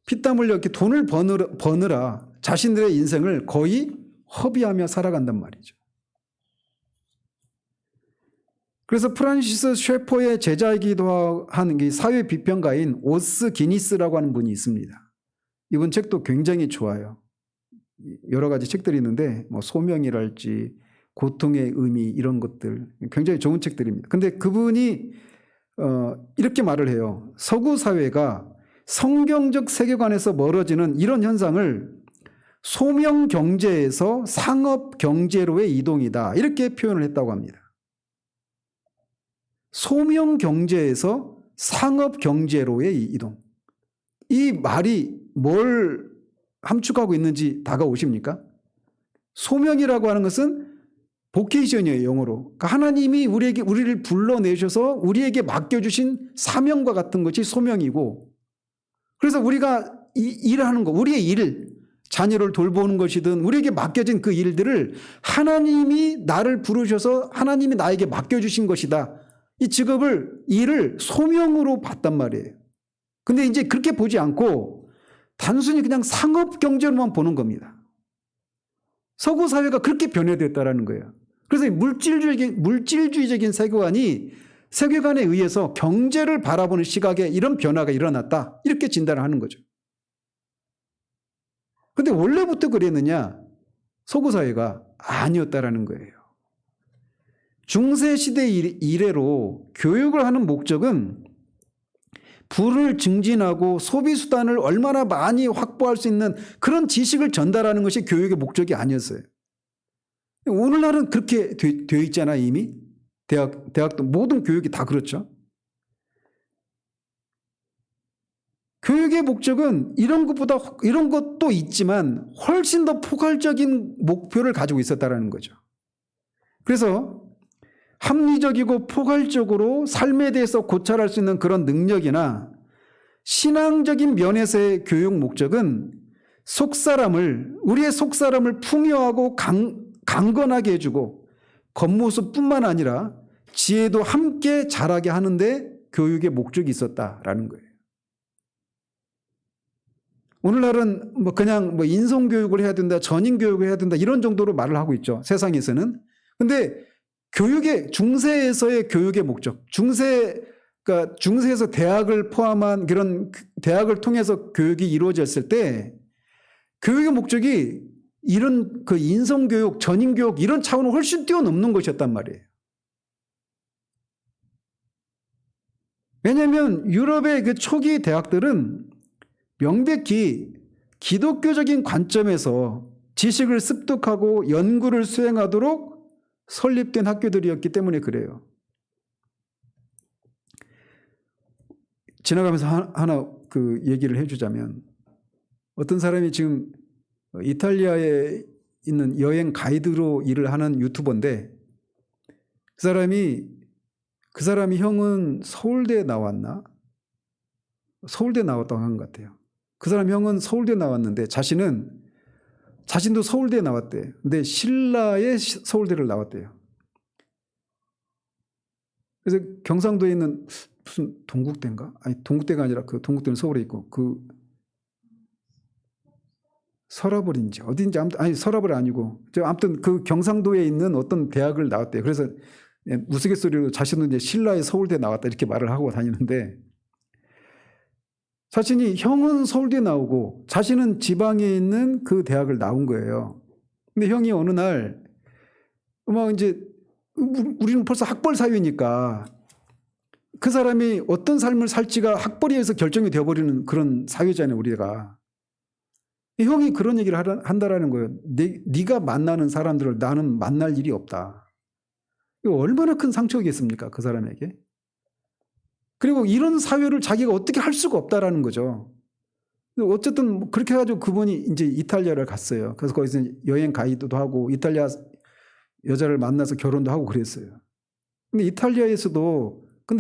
이렇게 돈을 버느라 자신들의 인생을 거의 허비하며 살아간단 말이죠. 그래서 프란시스 셰퍼의 제자이기도 한 사회 비평가인 오스 기니스라고 하는 분이 있습니다. 이분 책도 굉장히 좋아요. 여러 가지 책들이 있는데 뭐 소명이랄지 고통의 의미, 이런 것들 굉장히 좋은 책들입니다. 근데 그분이 이렇게 말을 해요. 서구 사회가 성경적 세계관에서 멀어지는 이런 현상을 소명 경제에서 상업 경제로의 이동이다, 이렇게 표현을 했다고 합니다. 소명 경제에서 상업 경제로의 이동. 이 말이 뭘 함축하고 있는지 다가오십니까? 소명이라고 하는 것은 보케이션이에요, 영어로. 그러니까 하나님이 우리를 불러내셔서 우리에게 맡겨주신 사명과 같은 것이 소명이고, 그래서 우리가 일하는 거, 우리의 일, 자녀를 돌보는 것이든 우리에게 맡겨진 그 일들을 하나님이 나를 부르셔서 하나님이 나에게 맡겨주신 것이다. 이 직업을, 일을 소명으로 봤단 말이에요. 근데 이제 그렇게 보지 않고 단순히 그냥 상업 경제로만 보는 겁니다. 서구 사회가 그렇게 변해됐다라는 거예요. 그래서 물질주의적인 세계관에 의해서 경제를 바라보는 시각에 이런 변화가 일어났다, 이렇게 진단을 하는 거죠. 근데 원래부터 그랬느냐? 서구 사회가 아니었다라는 거예요. 중세시대 이래로 교육을 하는 목적은 부를 증진하고 소비수단을 얼마나 많이 확보할 수 있는 그런 지식을 전달하는 것이 교육의 목적이 아니었어요. 오늘날은 그렇게 되어 있잖아요, 이미. 대학도 모든 교육이 다 그렇죠. 교육의 목적은 이런 것도 있지만 훨씬 더 포괄적인 목표를 가지고 있었다는 거죠. 그래서 합리적이고 포괄적으로 삶에 대해서 고찰할 수 있는 그런 능력이나 신앙적인 면에서의 교육 목적은 우리의 속사람을 풍요하고 강건하게 해주고 겉모습뿐만 아니라 지혜도 함께 자라게 하는데 교육의 목적이 있었다라는 거예요. 오늘날은 그냥 인성교육을 해야 된다, 전인교육을 해야 된다, 이런 정도로 말을 하고 있죠, 세상에서는. 근데 중세에서의 교육의 목적, 그러니까 중세에서 대학을 포함한 그런 대학을 통해서 교육이 이루어졌을 때 교육의 목적이 이런 그 인성교육, 전인교육, 이런 차원을 훨씬 뛰어넘는 것이었단 말이에요. 왜냐하면 유럽의 그 초기 대학들은 명백히 기독교적인 관점에서 지식을 습득하고 연구를 수행하도록 설립된 학교들이었기 때문에 그래요. 지나가면서 하나 그 얘기를 해주자면, 어떤 사람이 지금 이탈리아에 있는 여행 가이드로 일을 하는 유튜버인데, 그 사람이 형은 서울대 나왔나? 서울대 나왔다고 한 것 같아요. 그 사람 형은 서울대 나왔는데 자신도 서울대에 나왔대. 근데 신라의 서울대를 나왔대요. 그래서 경상도에 있는 무슨 동국대인가? 아니, 동국대가 아니라 그 동국대는 서울에 있고 그 서라벌인지 어딘지 아무튼 아니 서라벌 아니고 아무튼 그 경상도에 있는 어떤 대학을 나왔대요. 그래서 우스갯소리로 자신은 이제 신라의 서울대 나왔다 이렇게 말을 하고 다니는데 자신이 형은 서울대 나오고 자신은 지방에 있는 그 대학을 나온 거예요. 근데 형이 어느 날 막 이제 우리는 벌써 학벌 사회니까 그 사람이 어떤 삶을 살지가 학벌에 의해서 결정이 되어버리는 그런 사회잖아요, 우리가. 형이 그런 얘기를 한다라는 거예요. 네가 만나는 사람들을 나는 만날 일이 없다. 이거 얼마나 큰 상처겠습니까, 그 사람에게. 그리고 이런 사회를 자기가 어떻게 할 수가 없다라는 거죠. 어쨌든 그렇게 해가지고 그분이 이제 이탈리아를 갔어요. 그래서 거기서 여행 가이드도 하고 이탈리아 여자를 만나서 결혼도 하고 그랬어요. 근데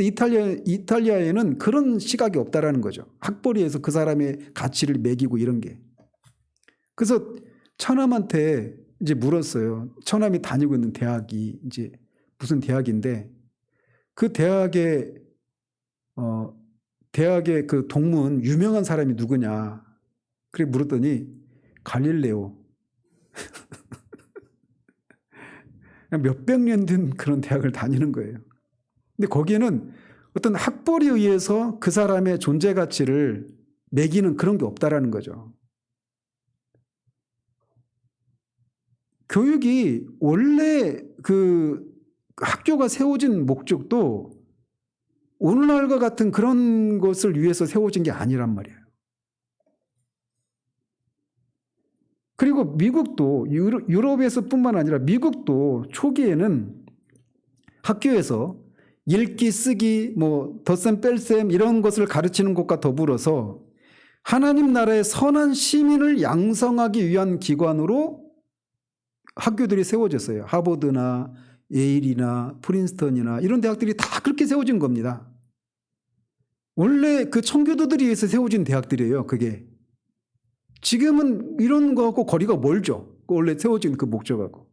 이탈리아에는 그런 시각이 없다라는 거죠. 학벌에 의해서 그 사람의 가치를 매기고 이런 게. 그래서 처남한테 이제 물었어요. 처남이 다니고 있는 대학이 이제 무슨 대학인데 그 대학의 그 동문 유명한 사람이 누구냐. 그래 물었더니 갈릴레오. 몇백 년 된 그런 대학을 다니는 거예요. 근데 거기에는 어떤 학벌에 의해서 그 사람의 존재 가치를 매기는 그런 게 없다라는 거죠. 교육이 원래 그 학교가 세워진 목적도 오늘날과 같은 그런 것을 위해서 세워진 게 아니란 말이에요. 그리고 미국도 유럽에서뿐만 아니라 미국도 초기에는 학교에서 읽기, 쓰기, 뭐 덧셈, 뺄셈 이런 것을 가르치는 것과 더불어서 하나님 나라의 선한 시민을 양성하기 위한 기관으로 학교들이 세워졌어요. 하버드나 예일이나 프린스턴이나 이런 대학들이 다 그렇게 세워진 겁니다. 원래 그 청교도들이 위해서 세워진 대학들이에요. 그게. 지금은 이런 거하고 거리가 멀죠. 원래 세워진 그 목적하고.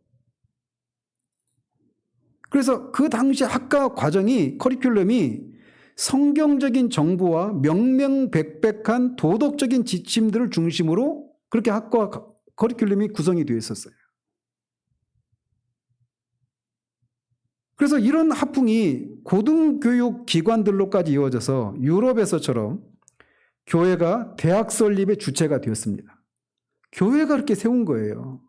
그래서 그 당시 학과 과정이 커리큘럼이 성경적인 정보와 명명백백한 도덕적인 지침들을 중심으로 그렇게 학과 커리큘럼이 구성이 되어 있었어요. 그래서 이런 학풍이 고등교육 기관들로까지 이어져서 유럽에서처럼 교회가 대학 설립의 주체가 되었습니다. 교회가 그렇게 세운 거예요.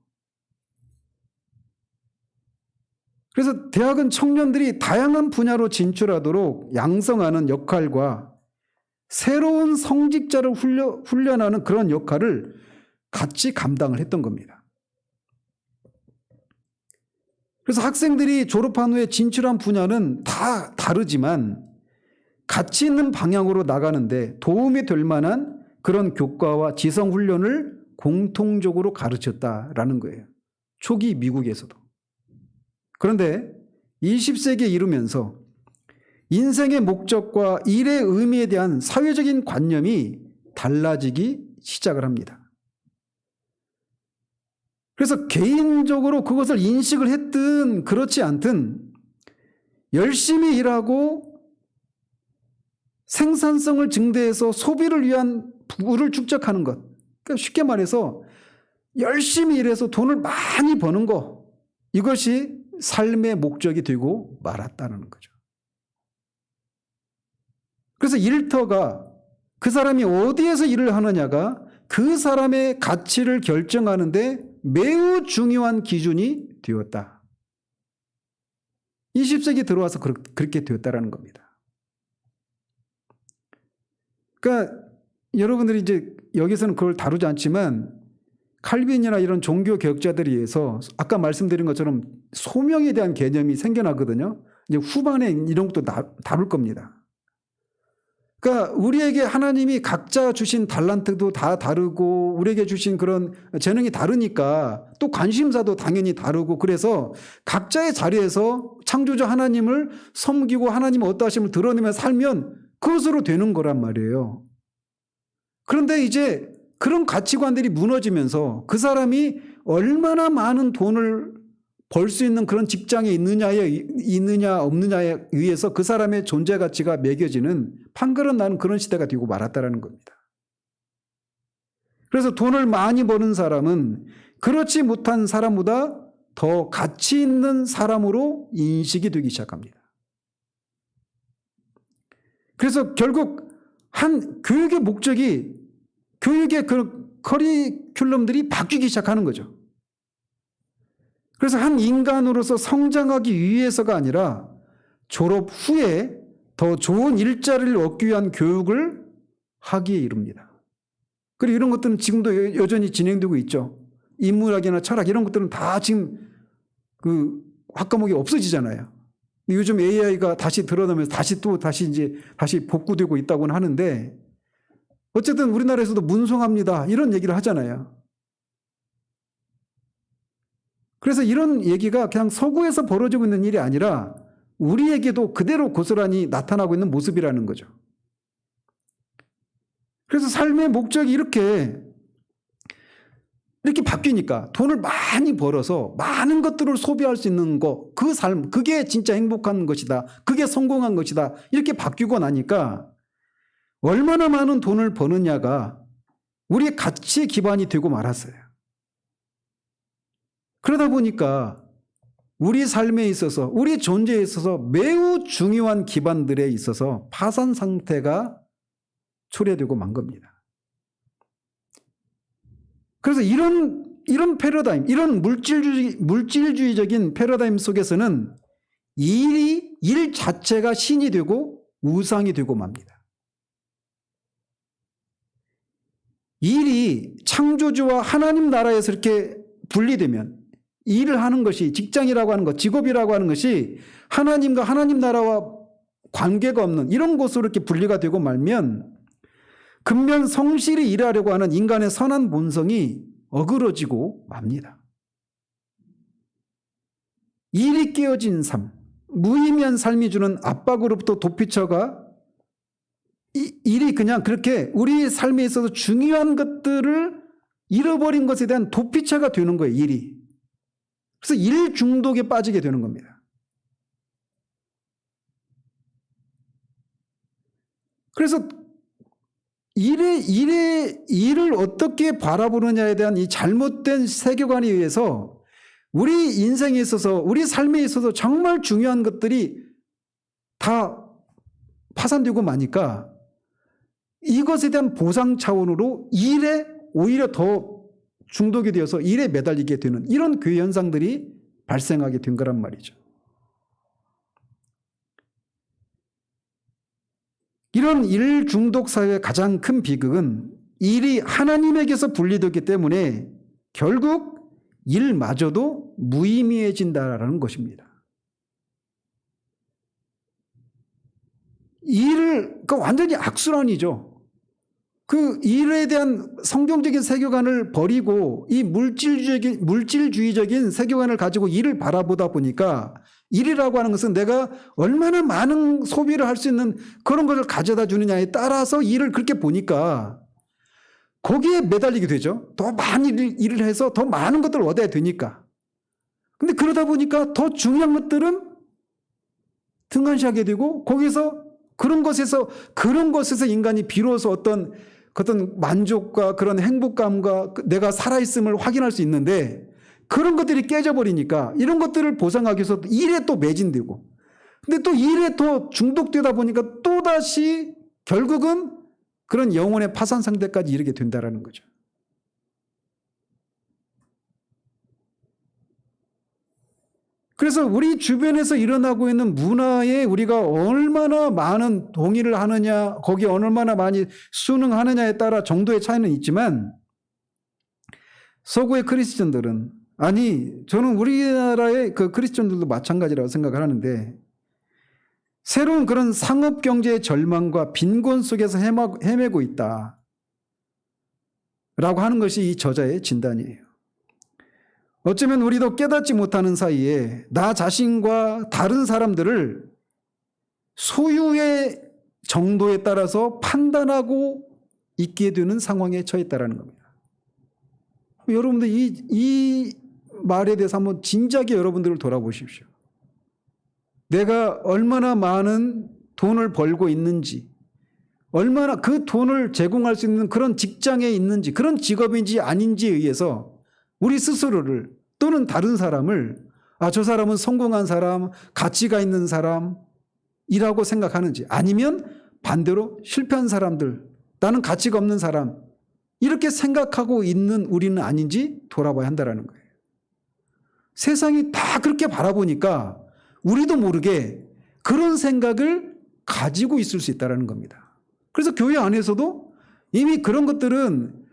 그래서 대학은 청년들이 다양한 분야로 진출하도록 양성하는 역할과 새로운 성직자를 훈련하는 그런 역할을 같이 감당을 했던 겁니다. 그래서 학생들이 졸업한 후에 진출한 분야는 다 다르지만 가치 있는 방향으로 나가는데 도움이 될 만한 그런 교과와 지성 훈련을 공통적으로 가르쳤다라는 거예요. 초기 미국에서도. 그런데 20세기에 이르면서 인생의 목적과 일의 의미에 대한 사회적인 관념이 달라지기 시작을 합니다. 그래서 개인적으로 그것을 인식을 했든 그렇지 않든 열심히 일하고 생산성을 증대해서 소비를 위한 부를 축적하는 것. 그러니까 쉽게 말해서 열심히 일해서 돈을 많이 버는 거. 이것이 삶의 목적이 되고 말았다는 거죠. 그래서 일터가 그 사람이 어디에서 일을 하느냐가 그 사람의 가치를 결정하는데 매우 중요한 기준이 되었다. 20세기 들어와서 그렇게 되었다라는 겁니다. 그러니까 여러분들이 이제 여기서는 그걸 다루지 않지만 칼빈이나 이런 종교 개혁자들에 의해서 아까 말씀드린 것처럼 소명에 대한 개념이 생겨나거든요. 이제 후반에 이런 것도 다룰 겁니다. 그러니까 우리에게 하나님이 각자 주신 달란트도 다 다르고 우리에게 주신 그런 재능이 다르니까 또 관심사도 당연히 다르고 그래서 각자의 자리에서 창조자 하나님을 섬기고 하나님의 어떠하심을 드러내며 살면 그것으로 되는 거란 말이에요. 그런데 이제 그런 가치관들이 무너지면서 그 사람이 얼마나 많은 돈을 벌 수 있는 그런 직장에 있느냐 없느냐에 의해서 그 사람의 존재 가치가 매겨지는 판결은 나는 그런 시대가 되고 말았다라는 겁니다. 그래서 돈을 많이 버는 사람은 그렇지 못한 사람보다 더 가치 있는 사람으로 인식이 되기 시작합니다. 그래서 결국 한 교육의 목적이 교육의 그 커리큘럼들이 바뀌기 시작하는 거죠. 그래서 한 인간으로서 성장하기 위해서가 아니라 졸업 후에 더 좋은 일자리를 얻기 위한 교육을 하기에 이릅니다. 그리고 이런 것들은 지금도 여전히 진행되고 있죠. 인문학이나 철학 이런 것들은 다 지금 그 학과목이 없어지잖아요. 요즘 AI가 다시 드러나면서 다시 복구되고 있다고는 하는데 어쨌든 우리나라에서도 문송합니다. 이런 얘기를 하잖아요. 그래서 이런 얘기가 그냥 서구에서 벌어지고 있는 일이 아니라 우리에게도 그대로 고스란히 나타나고 있는 모습이라는 거죠. 그래서 삶의 목적이 이렇게 바뀌니까 돈을 많이 벌어서 많은 것들을 소비할 수 있는 거, 그 삶, 그게 진짜 행복한 것이다. 그게 성공한 것이다. 이렇게 바뀌고 나니까 얼마나 많은 돈을 버느냐가 우리의 가치의 기반이 되고 말았어요. 그러다 보니까 우리 삶에 있어서, 우리 존재에 있어서 매우 중요한 기반들에 있어서 파산 상태가 초래되고 만 겁니다. 그래서 이런 패러다임, 이런 물질주의적인 패러다임 속에서는 일 자체가 신이 되고 우상이 되고 맙니다. 일이 창조주와 하나님 나라에서 이렇게 분리되면 일을 하는 것이 직장이라고 하는 것, 직업이라고 하는 것이 하나님과 하나님 나라와 관계가 없는 이런 곳으로 이렇게 분리가 되고 말면 근면 성실히 일하려고 하는 인간의 선한 본성이 어그러지고 맙니다. 일이 깨어진 삶, 무의미한 삶이 주는 압박으로부터 도피처가 일이 그냥 그렇게 우리 삶에 있어서 중요한 것들을 잃어버린 것에 대한 도피처가 되는 거예요, 일이. 그래서 일 중독에 빠지게 되는 겁니다. 그래서 일을 어떻게 바라보느냐에 대한 이 잘못된 세계관에 의해서 우리 인생에 있어서, 우리 삶에 있어서 정말 중요한 것들이 다 파산되고 마니까 이것에 대한 보상 차원으로 일에 오히려 더 중독이 되어서 일에 매달리게 되는 이런 교회 현상들이 발생하게 된 거란 말이죠. 이런 일 중독 사회의 가장 큰 비극은 일이 하나님에게서 분리되기 때문에 결국 일마저도 무의미해진다라는 것입니다. 그러니까 완전히 악순환이죠. 그 일에 대한 성경적인 세계관을 버리고 이 물질주의적인 세계관을 가지고 일을 바라보다 보니까 일이라고 하는 것은 내가 얼마나 많은 소비를 할 수 있는 그런 것을 가져다 주느냐에 따라서 일을 그렇게 보니까 거기에 매달리게 되죠. 더 많이 일을 해서 더 많은 것들을 얻어야 되니까. 근데 그러다 보니까 더 중요한 것들은 등한시하게 되고 거기서 그런 것에서 인간이 비로소 어떤 만족과 그런 행복감과 내가 살아있음을 확인할 수 있는데 그런 것들이 깨져버리니까 이런 것들을 보상하기 위해서 일에 또 매진되고 근데 또 일에 또 중독되다 보니까 또다시 결국은 그런 영혼의 파산 상태까지 이르게 된다는 거죠. 그래서 우리 주변에서 일어나고 있는 문화에 우리가 얼마나 많은 동의를 하느냐, 거기에 얼마나 많이 순응하느냐에 따라 정도의 차이는 있지만 서구의 크리스천들은 저는 우리나라의 그 크리스천들도 마찬가지라고 생각을 하는데 새로운 그런 상업 경제의 절망과 빈곤 속에서 헤매고 있다 라고 하는 것이 이 저자의 진단이에요. 어쩌면 우리도 깨닫지 못하는 사이에 나 자신과 다른 사람들을 소유의 정도에 따라서 판단하고 있게 되는 상황에 처했다는 겁니다. 여러분들 이 말에 대해서 한번 진지하게 여러분들을 돌아보십시오. 내가 얼마나 많은 돈을 벌고 있는지, 얼마나 그 돈을 제공할 수 있는 그런 직장에 있는지, 그런 직업인지 아닌지에 의해서 우리 스스로를 또는 다른 사람을 저 사람은 성공한 사람, 가치가 있는 사람이라고 생각하는지, 아니면 반대로 실패한 사람들, 나는 가치가 없는 사람, 이렇게 생각하고 있는 우리는 아닌지 돌아봐야 한다는 거예요. 세상이 다 그렇게 바라보니까 우리도 모르게 그런 생각을 가지고 있을 수 있다는 겁니다. 그래서 교회 안에서도 이미 그런 것들은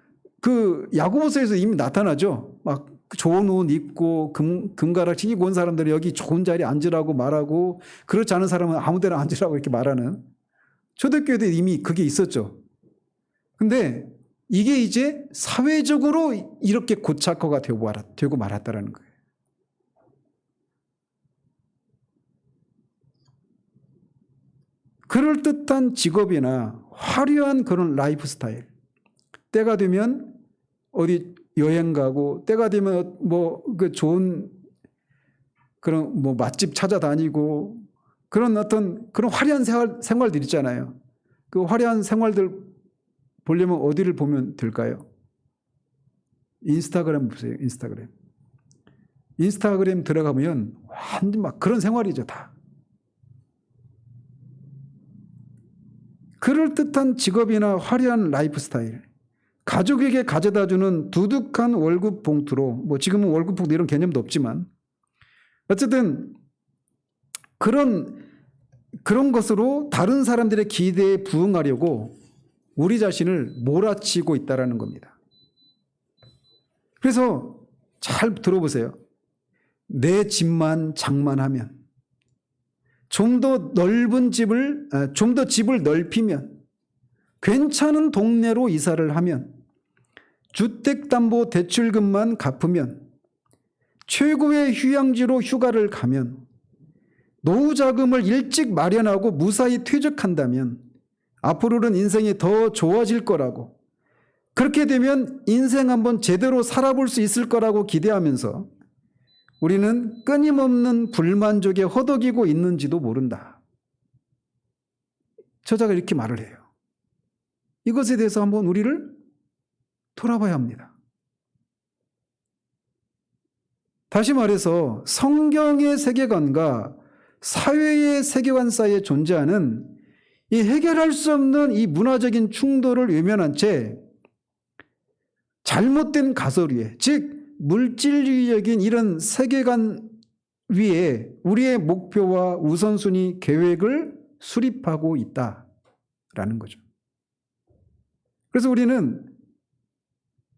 그 야고보서에서 이미 나타나죠. 막 좋은 옷 입고 금가락 챙기고 온 사람들이 여기 좋은 자리에 앉으라고 말하고, 그렇지 않은 사람은 아무 데나 앉으라고 이렇게 말하는, 초대교회도 이미 그게 있었죠. 근데 이게 이제 사회적으로 이렇게 고착화가 되고 말았다는 거예요. 그럴듯한 직업이나 화려한 그런 라이프 스타일, 때가 되면 어디 여행 가고, 때가 되면 그 좋은 그런 맛집 찾아다니고, 그런 어떤 그런 화려한 생활들 있잖아요. 그 화려한 생활들 보려면 어디를 보면 될까요? 인스타그램 보세요. 인스타그램 들어가면 완전 막 그런 생활이죠, 다. 그럴듯한 직업이나 화려한 라이프 스타일, 가족에게 가져다주는 두둑한 월급 봉투로, 지금은 월급 봉투 이런 개념도 없지만, 어쨌든 그런 것으로 다른 사람들의 기대에 부응하려고 우리 자신을 몰아치고 있다는 겁니다. 그래서 잘 들어보세요. 내 집만 장만하면, 좀 더 집을 넓히면, 괜찮은 동네로 이사를 하면, 주택담보대출금만 갚으면, 최고의 휴양지로 휴가를 가면, 노후자금을 일찍 마련하고 무사히 퇴직한다면 앞으로는 인생이 더 좋아질 거라고, 그렇게 되면 인생 한번 제대로 살아볼 수 있을 거라고 기대하면서 우리는 끊임없는 불만족에 허덕이고 있는지도 모른다. 저자가 이렇게 말을 해요. 이것에 대해서 한번 우리를 돌아봐야 합니다. 다시 말해서 성경의 세계관과 사회의 세계관 사이에 존재하는 이 해결할 수 없는 이 문화적인 충돌을 외면한 채 잘못된 가설 위에, 즉 물질주의적인 이런 세계관 위에 우리의 목표와 우선순위 계획을 수립하고 있다라는 거죠. 그래서 우리는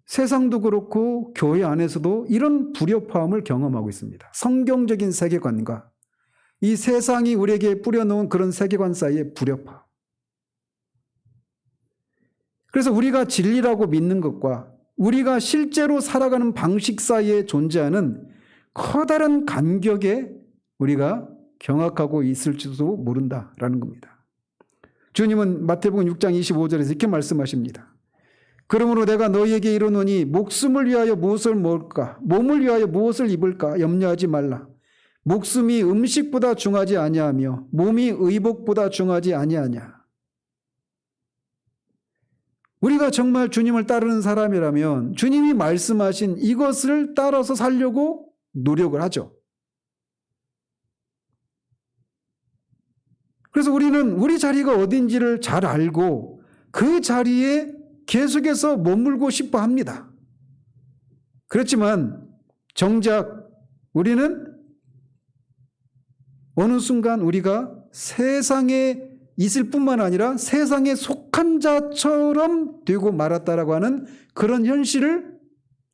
세상도 그렇고 교회 안에서도 이런 불협화음을 경험하고 있습니다. 성경적인 세계관과 이 세상이 우리에게 뿌려놓은 그런 세계관 사이의 불협화음. 그래서 우리가 진리라고 믿는 것과 우리가 실제로 살아가는 방식 사이에 존재하는 커다란 간격에 우리가 경악하고 있을지도 모른다라는 겁니다. 주님은 마태복음 6장 25절에서 이렇게 말씀하십니다. 그러므로 내가 너희에게 이르노니 목숨을 위하여 무엇을 먹을까, 몸을 위하여 무엇을 입을까 염려하지 말라. 목숨이 음식보다 중하지 아니하며 몸이 의복보다 중하지 아니하냐. 우리가 정말 주님을 따르는 사람이라면 주님이 말씀하신 이것을 따라서 살려고 노력을 하죠. 그래서 우리는 우리 자리가 어딘지를 잘 알고 그 자리에 계속해서 머물고 싶어 합니다. 그렇지만 정작 우리는 어느 순간 우리가 세상에 있을 뿐만 아니라 세상에 속한 자처럼 되고 말았다라고 하는 그런 현실을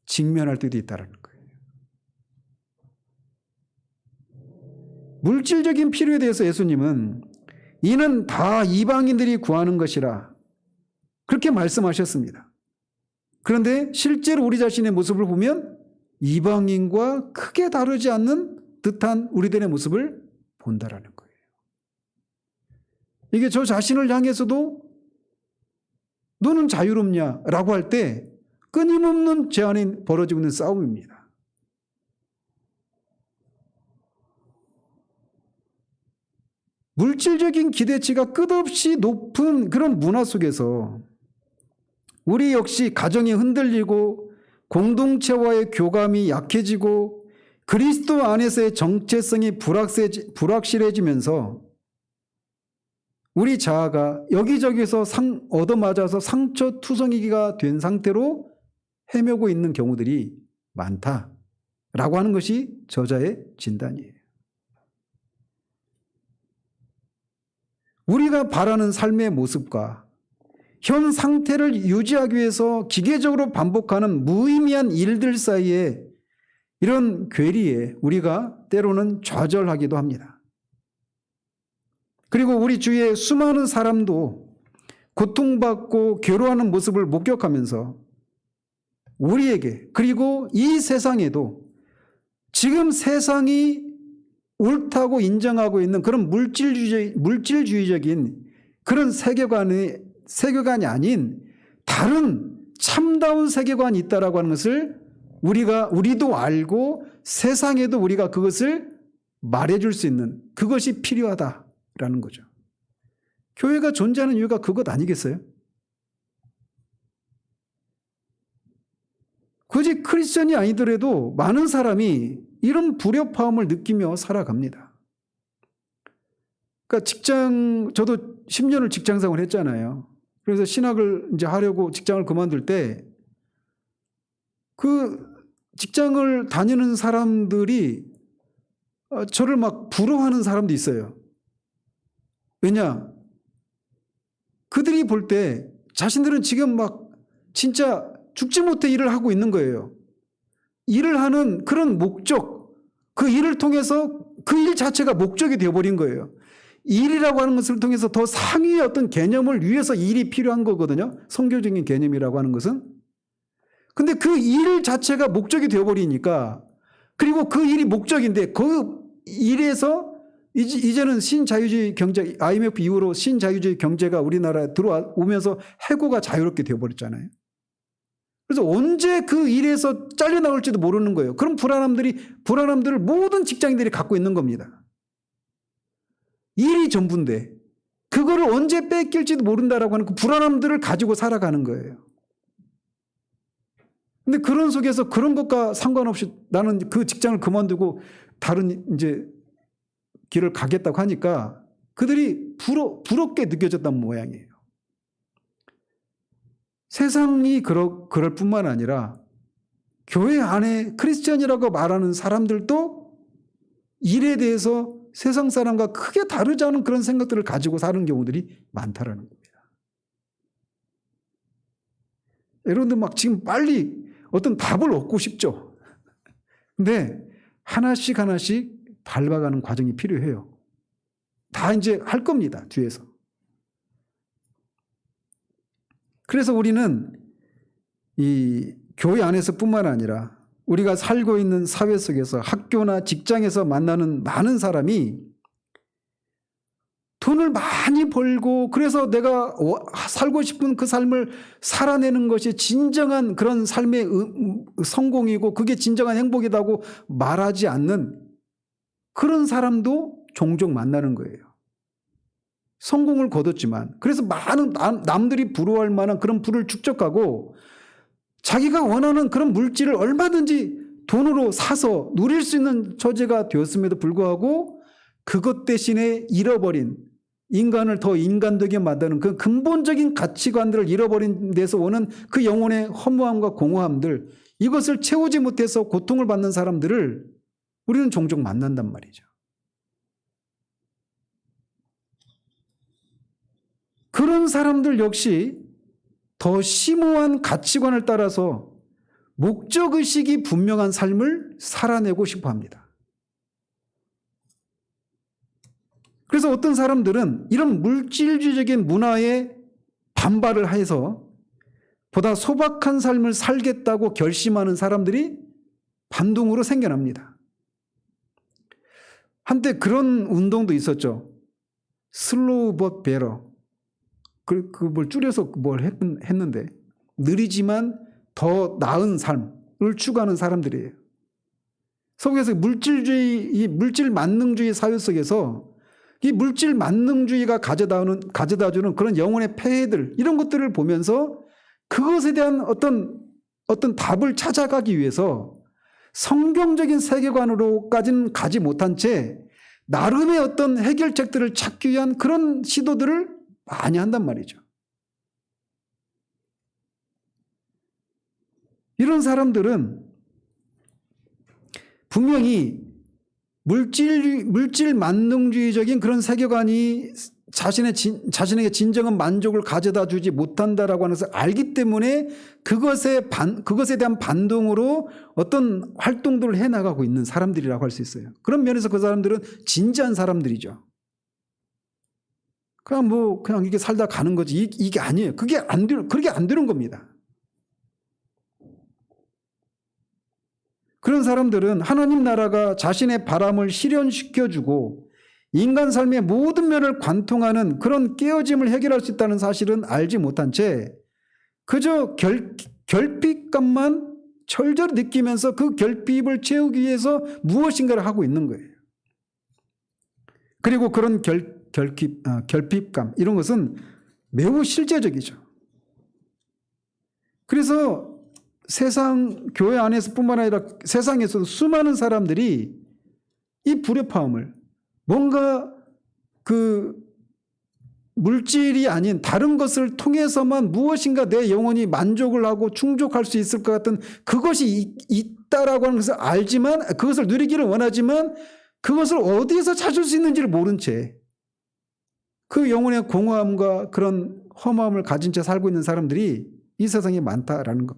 직면할 때도 있다는 거예요. 물질적인 필요에 대해서 예수님은 이는 다 이방인들이 구하는 것이라 그렇게 말씀하셨습니다. 그런데 실제로 우리 자신의 모습을 보면 이방인과 크게 다르지 않는 듯한 우리들의 모습을 본다라는 거예요. 이게 저 자신을 향해서도 너는 자유롭냐라고 할 때 끊임없는 제 안에 벌어지고 있는 싸움입니다. 물질적인 기대치가 끝없이 높은 그런 문화 속에서 우리 역시 가정이 흔들리고 공동체와의 교감이 약해지고 그리스도 안에서의 정체성이 불확실해지면서 우리 자아가 여기저기서 얻어맞아서 상처투성이가 된 상태로 헤매고 있는 경우들이 많다라고 하는 것이 저자의 진단이에요. 우리가 바라는 삶의 모습과 현 상태를 유지하기 위해서 기계적으로 반복하는 무의미한 일들 사이에 이런 괴리에 우리가 때로는 좌절하기도 합니다. 그리고 우리 주위에 수많은 사람도 고통받고 괴로워하는 모습을 목격하면서 우리에게 그리고 이 세상에도 지금 세상이 옳다고 인정하고 있는 그런 물질주의적인 그런 세계관이 아닌 다른 참다운 세계관이 있다라고 하는 것을 우리도 알고 세상에도 우리가 그것을 말해줄 수 있는 그것이 필요하다라는 거죠. 교회가 존재하는 이유가 그것 아니겠어요? 굳이 크리스천이 아니더라도 많은 사람이 이런 불협화음을 느끼며 살아갑니다. 그러니까 저도 10년을 직장생활을 했잖아요. 그래서 신학을 이제 하려고 직장을 그만둘 때 그 직장을 다니는 사람들이 저를 막 부러워하는 사람도 있어요. 왜냐? 그들이 볼 때 자신들은 지금 막 진짜 죽지 못해 일을 하고 있는 거예요. 일을 하는 그런 목적, 그 일을 통해서 그 일 자체가 목적이 되어버린 거예요. 일이라고 하는 것을 통해서 더 상위의 어떤 개념을 위해서 일이 필요한 거거든요. 성교적인 개념이라고 하는 것은. 근데 그 일 자체가 목적이 되어버리니까, 그리고 그 일이 목적인데 그 일에서 이제는 신자유주의 경제, IMF 이후로 신자유주의 경제가 우리나라에 들어오면서 해고가 자유롭게 되어버렸잖아요. 그래서 언제 그 일에서 잘려나올지도 모르는 거예요. 그런 불안함들을 모든 직장인들이 갖고 있는 겁니다. 일이 전부인데 그거를 언제 뺏길지도 모른다라고 하는 그 불안함들을 가지고 살아가는 거예요. 근데 그런 속에서 그런 것과 상관없이 나는 그 직장을 그만두고 다른 이제 길을 가겠다고 하니까 그들이 부럽게 느껴졌단 모양이에요. 세상이 그럴 뿐만 아니라 교회 안에 크리스천이라고 말하는 사람들도 일에 대해서 세상 사람과 크게 다르지 않은 그런 생각들을 가지고 사는 경우들이 많다라는 겁니다. 여러분들 막 지금 빨리 어떤 답을 얻고 싶죠. 근데 하나씩 밟아가는 과정이 필요해요. 다 이제 할 겁니다, 뒤에서. 그래서 우리는 이 교회 안에서뿐만 아니라 우리가 살고 있는 사회 속에서 학교나 직장에서 만나는 많은 사람이 돈을 많이 벌고 그래서 내가 살고 싶은 그 삶을 살아내는 것이 진정한 그런 삶의 성공이고 그게 진정한 행복이라고 말하지 않는 그런 사람도 종종 만나는 거예요. 성공을 거뒀지만 그래서 많은 남들이 부러워할 만한 그런 부를 축적하고 자기가 원하는 그런 물질을 얼마든지 돈으로 사서 누릴 수 있는 처지가 되었음에도 불구하고 그것 대신에 잃어버린 인간을 더 인간되게 만드는 그 근본적인 가치관들을 잃어버린 데서 오는 그 영혼의 허무함과 공허함들, 이것을 채우지 못해서 고통을 받는 사람들을 우리는 종종 만난단 말이죠. 그런 사람들 역시 더 심오한 가치관을 따라서 목적의식이 분명한 삶을 살아내고 싶어 합니다. 그래서 어떤 사람들은 이런 물질주의적인 문화에 반발을 해서 보다 소박한 삶을 살겠다고 결심하는 사람들이 반동으로 생겨납니다. 한때 그런 운동도 있었죠. 슬로우 but better. 그걸 줄여서 뭘 했는데 느리지만 더 나은 삶을 추구하는 사람들이에요. 속에서 물질 만능주의 사회 속에서 이 물질 만능주의가 가져다주는 그런 영혼의 폐해들, 이런 것들을 보면서 그것에 대한 어떤 답을 찾아가기 위해서 성경적인 세계관으로까지는 가지 못한 채 나름의 어떤 해결책들을 찾기 위한 그런 시도들을 많이 한단 말이죠. 이런 사람들은 분명히 물질 만능주의적인 그런 세계관이 자신에게 진정한 만족을 가져다 주지 못한다라고 하는 것을 알기 때문에 그것에 대한 반동으로 어떤 활동들을 해나가고 있는 사람들이라고 할 수 있어요. 그런 면에서 그 사람들은 진지한 사람들이죠. 그냥 이게 살다 가는 거지. 이게 아니에요. 그렇게 안 되는 겁니다. 그런 사람들은 하나님 나라가 자신의 바람을 실현시켜주고 인간 삶의 모든 면을 관통하는 그런 깨어짐을 해결할 수 있다는 사실은 알지 못한 채 그저 결핍감만 철저히 느끼면서 그 결핍을 채우기 위해서 무엇인가를 하고 있는 거예요. 그리고 그런 결핍감, 이런 것은 매우 실제적이죠. 그래서 교회 안에서뿐만 아니라 세상에서도 수많은 사람들이 이 불협화음을 뭔가 그 물질이 아닌 다른 것을 통해서만 무엇인가 내 영혼이 만족을 하고 충족할 수 있을 것 같은 그것이 있다라고 하는 것을 알지만, 그것을 누리기를 원하지만 그것을 어디에서 찾을 수 있는지를 모른 채 그 영혼의 공허함과 그런 험함을 가진 채 살고 있는 사람들이 이 세상에 많다라는 것.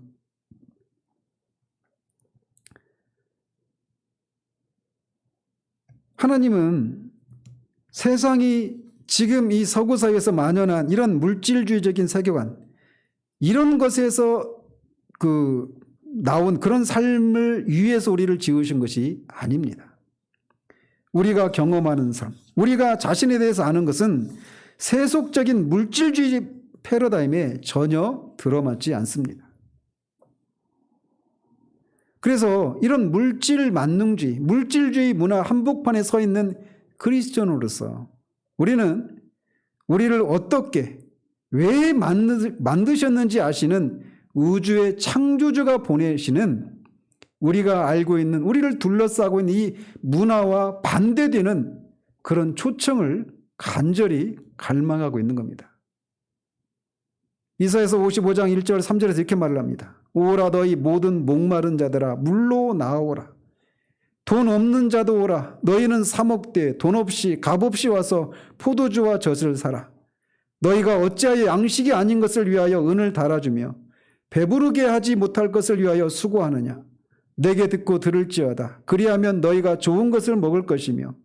하나님은 세상이 지금 이 서구 사회에서 만연한 이런 물질주의적인 세계관, 이런 것에서 나온 그런 삶을 위해서 우리를 지으신 것이 아닙니다. 우리가 경험하는 삶, 우리가 자신에 대해서 아는 것은 세속적인 물질주의 패러다임에 전혀 들어맞지 않습니다. 그래서 이런 물질 만능주의, 물질주의 문화 한복판에 서 있는 그리스도인으로서 우리는 우리를 어떻게, 왜 만드셨는지 아시는 우주의 창조주가 보내시는 우리가 알고 있는, 우리를 둘러싸고 있는 이 문화와 반대되는 그런 초청을 간절히 갈망하고 있는 겁니다. 이사야서 55장 1절 3절에서 이렇게 말을 합니다. 오라 너희 모든 목마른 자들아 물로 나오라. 돈 없는 자도 오라. 너희는 사먹되 돈 없이 값없이 와서 포도주와 젖을 사라. 너희가 어찌하여 양식이 아닌 것을 위하여 은을 달아주며 배부르게 하지 못할 것을 위하여 수고하느냐. 내게 듣고 들을지어다. 그리하면 너희가 좋은 것을 먹을 것이며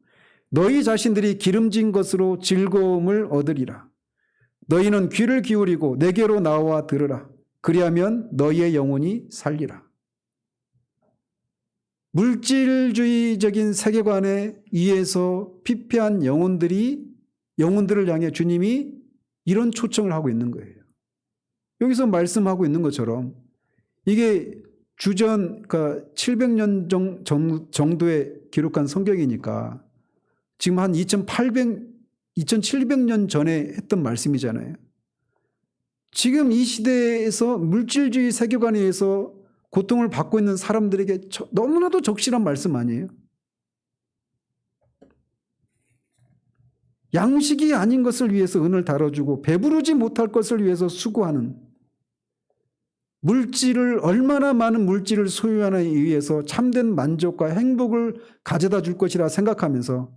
너희 자신들이 기름진 것으로 즐거움을 얻으리라. 너희는 귀를 기울이고 내게로 나와 들으라. 그리하면 너희의 영혼이 살리라. 물질주의적인 세계관에 의해서 피폐한 영혼들을 향해 주님이 이런 초청을 하고 있는 거예요. 여기서 말씀하고 있는 것처럼 이게 주전 700년 정도에 기록한 성경이니까 지금 한 2700년 전에 했던 말씀이잖아요. 지금 이 시대에서 물질주의 세계관에 의해서 고통을 받고 있는 사람들에게 너무나도 적실한 말씀 아니에요? 양식이 아닌 것을 위해서 은을 다뤄주고 배부르지 못할 것을 위해서 수고하는, 얼마나 많은 물질을 소유하는 데 의해서 참된 만족과 행복을 가져다 줄 것이라 생각하면서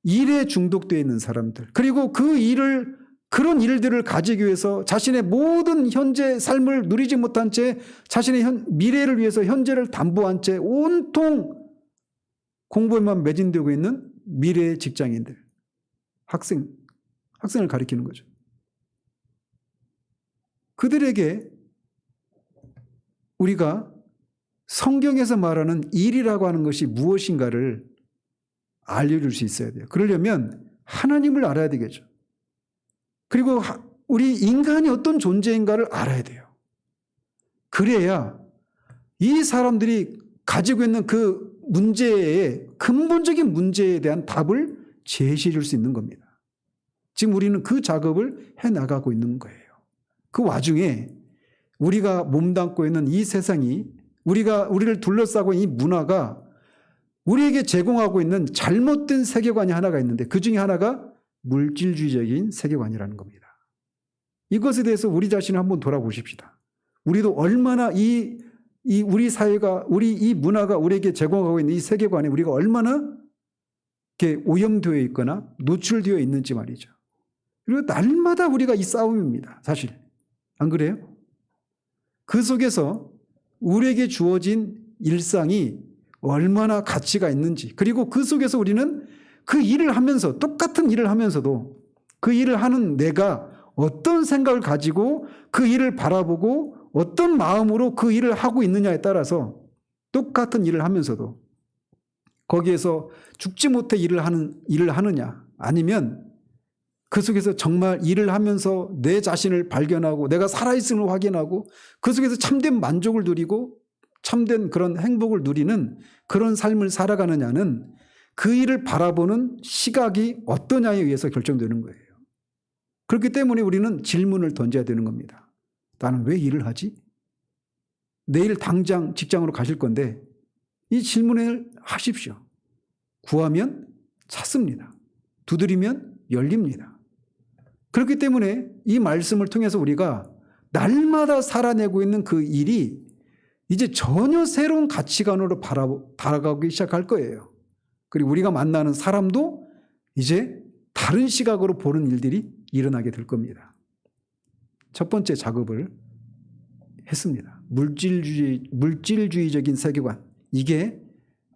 일에 중독되어 있는 사람들, 그리고 그런 일들을 가지기 위해서 자신의 모든 현재 삶을 누리지 못한 채 자신의 미래를 위해서 현재를 담보한 채 온통 공부에만 매진되고 있는 미래의 직장인들, 학생을 가리키는 거죠. 그들에게 우리가 성경에서 말하는 일이라고 하는 것이 무엇인가를 알려줄 수 있어야 돼요. 그러려면 하나님을 알아야 되겠죠. 그리고 우리 인간이 어떤 존재인가를 알아야 돼요. 그래야 이 사람들이 가지고 있는 그 문제의 근본적인 문제에 대한 답을 제시해 줄 수 있는 겁니다. 지금 우리는 그 작업을 해나가고 있는 거예요. 그 와중에 우리가 몸담고 있는 이 세상이, 우리를 둘러싸고 있는 이 문화가 우리에게 제공하고 있는 잘못된 세계관이 하나가 있는데, 그 중에 하나가 물질주의적인 세계관이라는 겁니다. 이것에 대해서 우리 자신을 한번 돌아보십시다. 우리도 얼마나 우리 사회가, 이 문화가 우리에게 제공하고 있는 이 세계관에 우리가 얼마나 이렇게 오염되어 있거나 노출되어 있는지 말이죠. 그리고 날마다 우리가 이 싸움입니다. 사실. 안 그래요? 그 속에서 우리에게 주어진 일상이 얼마나 가치가 있는지, 그리고 그 속에서 우리는 그 일을 하면서, 똑같은 일을 하면서도 그 일을 하는 내가 어떤 생각을 가지고 그 일을 바라보고 어떤 마음으로 그 일을 하고 있느냐에 따라서, 똑같은 일을 하면서도 거기에서 죽지 못해 일을 하느냐, 아니면 그 속에서 정말 일을 하면서 내 자신을 발견하고 내가 살아있음을 확인하고 그 속에서 참된 만족을 누리고 참된 그런 행복을 누리는 그런 삶을 살아가느냐는 그 일을 바라보는 시각이 어떠냐에 의해서 결정되는 거예요. 그렇기 때문에 우리는 질문을 던져야 되는 겁니다. 나는 왜 일을 하지? 내일 당장 직장으로 가실 건데 이 질문을 하십시오. 구하면 찾습니다. 두드리면 열립니다. 그렇기 때문에 이 말씀을 통해서 우리가 날마다 살아내고 있는 그 일이 이제 전혀 새로운 가치관으로 바라가기 시작할 거예요. 그리고 우리가 만나는 사람도 이제 다른 시각으로 보는 일들이 일어나게 될 겁니다. 첫 번째 작업을 했습니다. 물질주의적인 세계관. 이게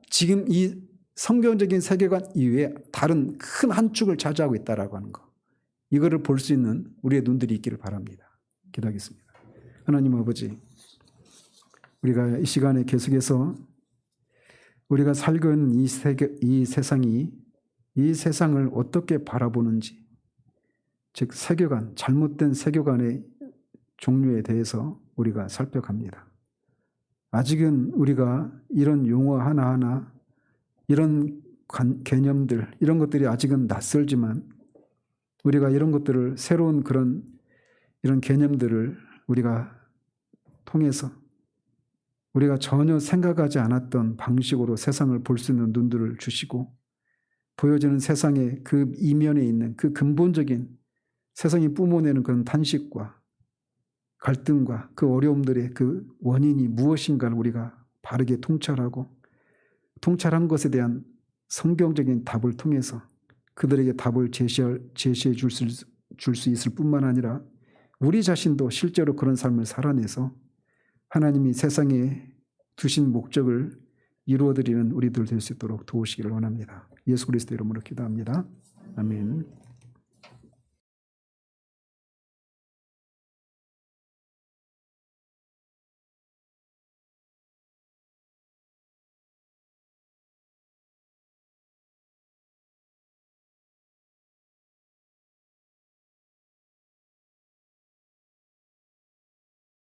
지금 이 성경적인 세계관 이외에 다른 큰 한 축을 차지하고 있다라고 하는 거. 이거를 볼 수 있는 우리의 눈들이 있기를 바랍니다. 기도하겠습니다. 하나님 아버지, 우리가 이 시간에 계속해서 우리가 살고 있는 이 세상이, 이 세상을 어떻게 바라보는지, 즉 세계관, 잘못된 세계관의 종류에 대해서 우리가 살펴갑니다. 아직은 우리가 이런 용어 하나하나, 이런 개념들, 이런 것들이 아직은 낯설지만 우리가 이런 것들을, 새로운 이런 개념들을 우리가 통해서 우리가 전혀 생각하지 않았던 방식으로 세상을 볼 수 있는 눈들을 주시고, 보여지는 세상의 그 이면에 있는 그 근본적인 세상이 뿜어내는 그런 탄식과 갈등과 그 어려움들의 그 원인이 무엇인가를 우리가 바르게 통찰한 것에 대한 성경적인 답을 통해서 그들에게 답을 제시해 줄 수 있을 뿐만 아니라 우리 자신도 실제로 그런 삶을 살아내서 하나님이 세상에 두신 목적을 이루어드리는 우리들 될 수 있도록 도우시기를 원합니다. 예수 그리스도 이름으로 기도합니다. 아멘.